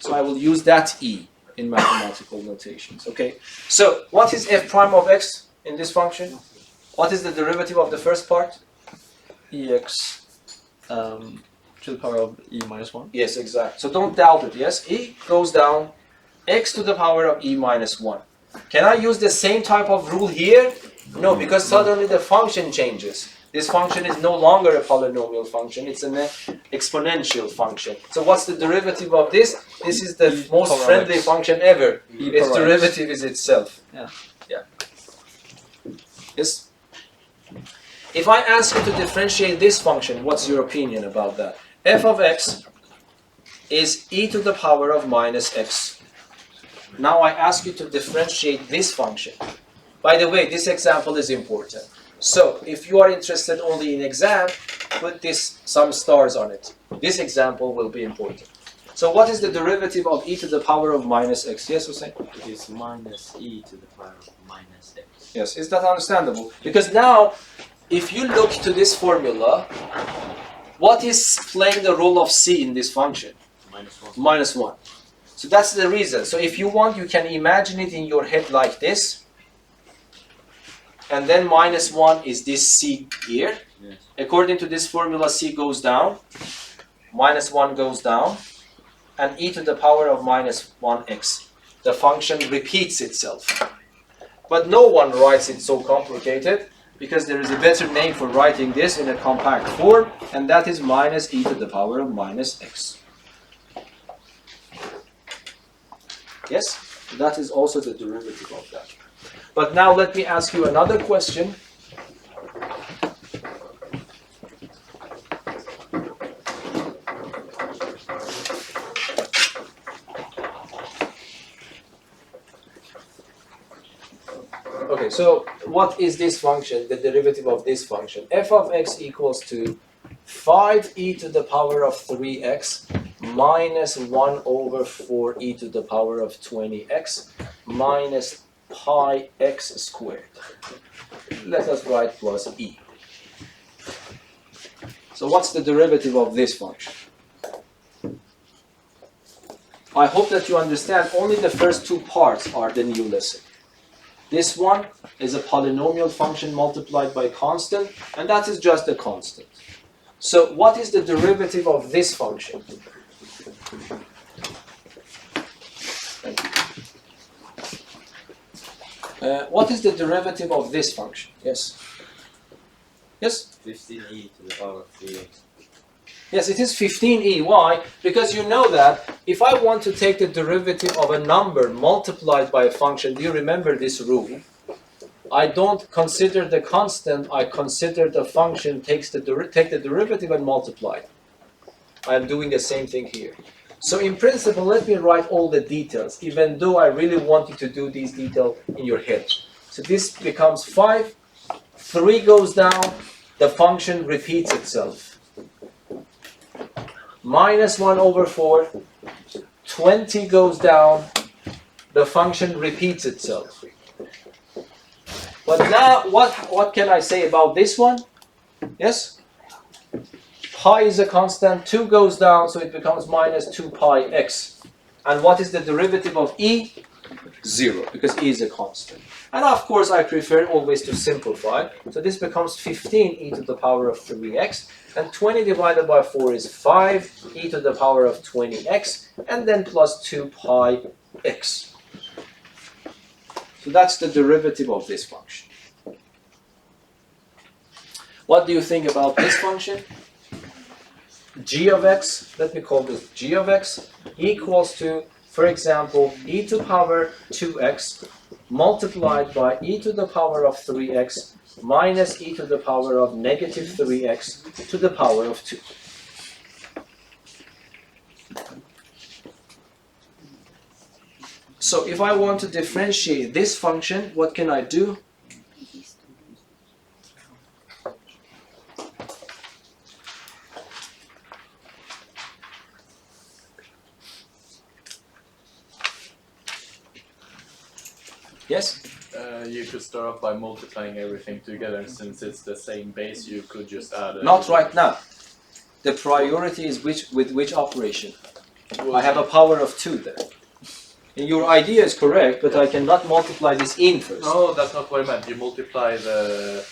So I will use that E in mathematical notations. Okay. So what is f prime of x? in this function? What is the derivative of the first part? ex to the power of e minus 1. Yes, exact. So don't doubt it, yes? E goes down, x to the power of e minus 1. Can I use the same type of rule here? No, because suddenly the function changes. This function is no longer a polynomial function, it's an exponential function. So what's the derivative of this? This is the most power friendly x. function ever. E Its power derivative is itself. Yeah. Yeah. Yes? If I ask you to differentiate this function, what's your opinion about that? F of x is e to the power of minus x. Now I ask you to differentiate this function. By the way, this example is important. So, if you are interested only in exam, put some stars on it. This example will be important. So, what is the derivative of e to the power of minus x? Yes, Hussein? It is minus e to the power of minus x. Yes, is that understandable? Because now, if you look to this formula, what is playing the role of c in this function? Minus 1. Minus 1. So that's the reason. So if you want, you can imagine it in your head like this. And then minus 1 is this c here. Yes. According to this formula, c goes down. Minus 1 goes down. And e to the power of minus 1x. The function repeats itself. But no one writes it so complicated, because there is a better name for writing this in a compact form, and that is minus e to the power of minus x. Yes? That is also the derivative of that. But now let me ask you another question. Okay, so what is this function, the derivative of this function? F of x equals to 5e to the power of 3x minus 1 over 4e to the power of 20x minus pi x squared. Let us write plus e. So what's the derivative of this function? I hope that you understand only the first two parts are the new lesson. This one is a polynomial function multiplied by constant, and that is just a constant. So what is the derivative of this function? Thank you. What is the derivative of this function? Yes? Yes? 15e to the power of 3x. Yes, it is 15e. Why? Because you know that if I want to take the derivative of a number multiplied by a function, do you remember this rule? I don't consider the constant, I consider the function take the derivative and multiply it. I am doing the same thing here. So in principle, let me write all the details, even though I really want you to do these details in your head. So this becomes 5, 3 goes down, the function repeats itself. Minus 1 over 4, 20 goes down, the function repeats itself. But now, what can I say about this one? Yes? Pi is a constant, 2 goes down, so it becomes minus 2 pi x. And what is the derivative of e? 0, because e is a constant. And of course, I prefer always to simplify. So this becomes 15 e to the power of 3x. And 20 divided by 4 is 5 e to the power of 20x. And then plus 2 pi x. So that's the derivative of this function. What do you think about this function? G of x, let me call this G of x, equals to, for example, e to the power 2x multiplied by e to the power of 3x minus e to the power of negative 3x to the power of 2. So if I want to differentiate this function, what can I do? Yes? You could start off by multiplying everything together, since it's the same base, you could just add a... Not right now. The priority is with which operation? I have a power of 2 there. Your idea is correct, but I cannot multiply this in first. No, that's not what I meant. You multiply the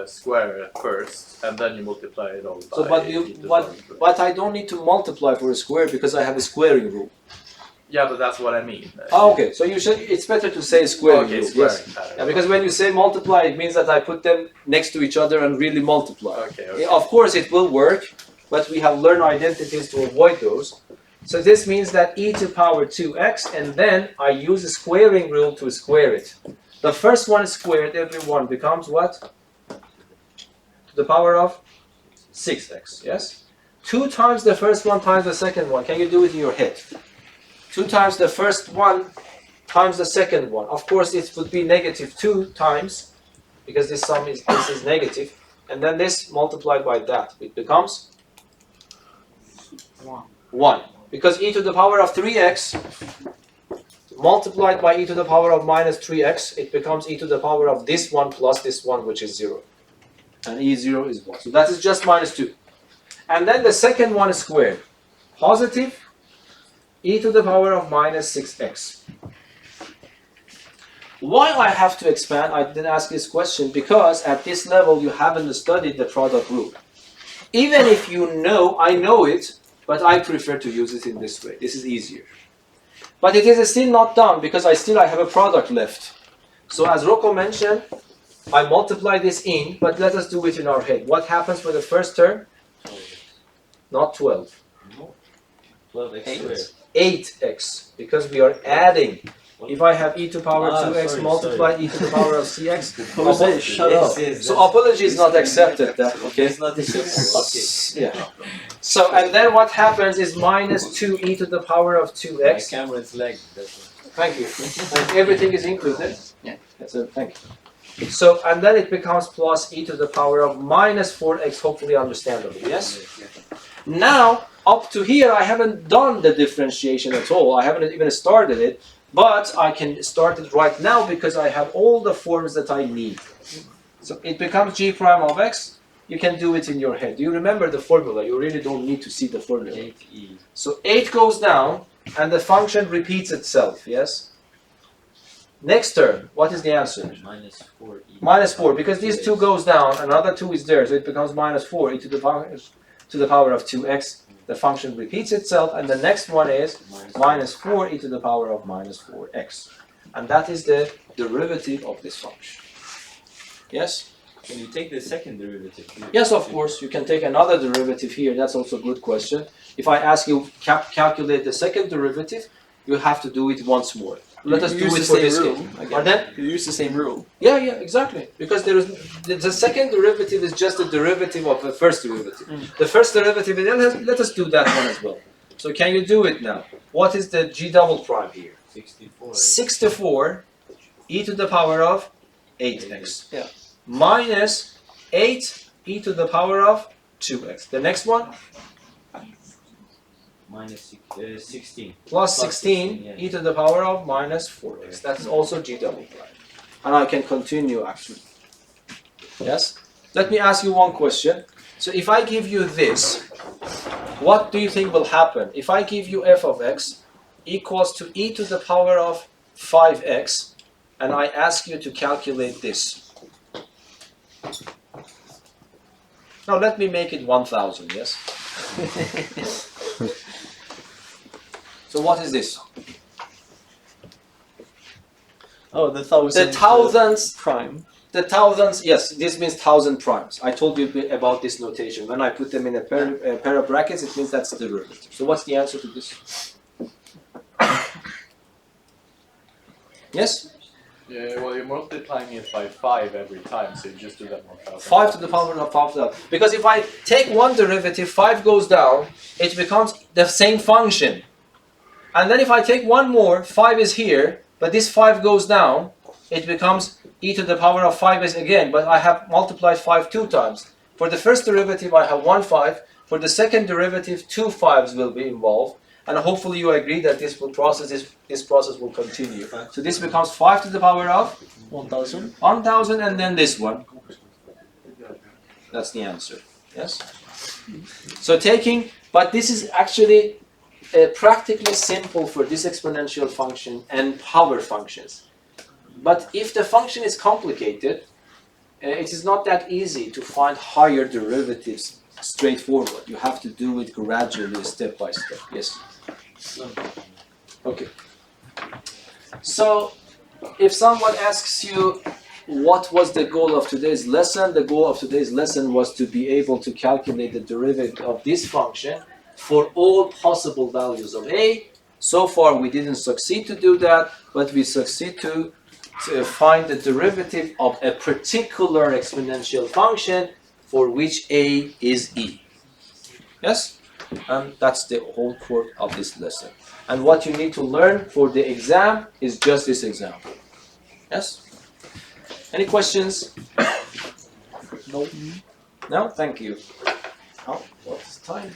square at first, and then you multiply it all by. So, but I don't need to multiply for a square because I have a squaring rule. Yeah, but that's what I mean. Oh, okay, so it's better to say squaring Okay, rule. squaring Yes. pattern. Yeah, because when you say multiply, it means that I put them next to each other and really multiply. Okay. Yeah, of course, it will work, but we have learned identities to avoid those. So this means that e to power 2x, and then I use a squaring rule to square it. The first one squared, every one becomes what? To the power of 6x, yes? 2 times the first one times the second one. Can you do it in your head? 2 times the first one times the second one. Of course, it would be negative 2 times, because this is negative. And then this multiplied by that. It becomes 1. Because e to the power of 3x multiplied by e to the power of minus 3x, it becomes e to the power of this one plus this one, which is 0. And e0 is 1. So that is just minus 2. And then the second one is squared. Positive e to the power of minus 6x. Why I have to expand, I didn't ask this question, because at this level you haven't studied the product rule. Even if you know, I know it, but I prefer to use it in this way. This is easier. But it is still not done because I have a product left. So as Rocco mentioned, I multiply this in, but let us do it in our head. What happens for the first term? Not 12. 12x squared. 8x, because we are adding. If I have e to power 2x sorry, multiplied e to the power of cx, Jose, shut up. so apology is not accepted. Okay. It's not acceptable. Yeah. So and then what happens is minus 2e to the power of 2x. My camera is lagged. Thank you. And everything is included. Yeah. So thank you. So and then it becomes plus e to the power of minus 4x. Hopefully understandable. Yes. Now up to here I haven't done the differentiation at all. I haven't even started it. But I can start it right now because I have all the forms that I need. So it becomes g prime of x. You can do it in your head. You remember the formula. You really don't need to see the formula. 8e. So 8 goes down and the function repeats itself, yes? Next term, what is the answer? Minus 4e. Minus 4, because these 2 goes down, another 2 is there, so it becomes minus 4 e to the power of 2x. The function repeats itself, and the next one is minus 4 e to the power of minus 4x. And that is the derivative of this function. Yes? Can you take the second derivative? Yes, of course. You can take another derivative here. That's also a good question. If I ask you calculate the second derivative, you have to do it once more. Let us do it for this game. Pardon? You use the same rule. Yeah, exactly. Because there is the second derivative is just a derivative of the first derivative. The first derivative, let us do that one as well. So can you do it now? What is the g double prime here? 64. 64 e to the power of 8x. Yeah. Minus 8 e to the power of 2x. The next one? Minus 16. Plus 16 yeah. e to the power of minus 4x. That's also g double prime. And I can continue actually. Yes? Let me ask you one question. So if I give you this, what do you think will happen? If I give you f of x equals to e to the power of 5x, and I ask you to calculate this. Now let me make it 1000, yes? So what is this? Oh, the thousandth. The thousandth prime. The thousands, yes, this means 1000 primes. I told you about this notation. When I put them in a pair of brackets, it means that's the derivative. So what's the answer to this? Yes? Yeah, well, you're multiplying it by 5 every time, so you just do that 1000. 5 to the power of 5,000. Because if I take one derivative, 5 goes down, it becomes the same function. And then if I take one more, 5 is here, but this 5 goes down, it becomes e to the power of 5s again, but I have multiplied 5 2 times. For the first derivative, I have 1 5. For the second derivative, 2 5s will be involved. And hopefully you agree that this process will continue. So this becomes 5 to the power of 1000. 1000, and then this one. That's the answer. Yes? So but this is actually practically simple for this exponential function and power functions. But if the function is complicated, it is not that easy to find higher derivatives straightforward. You have to do it gradually, step by step. Yes? Okay. So, if someone asks you what was the goal of today's lesson, the goal of today's lesson was to be able to calculate the derivative of this function for all possible values of a. So far we didn't succeed to do that, but we succeed to find the derivative of a particular exponential function for which a is e. Yes? And that's the whole core of this lesson. And what you need to learn for the exam is just this example. Yes? Any questions? No? No? Thank you. Oh, what's time?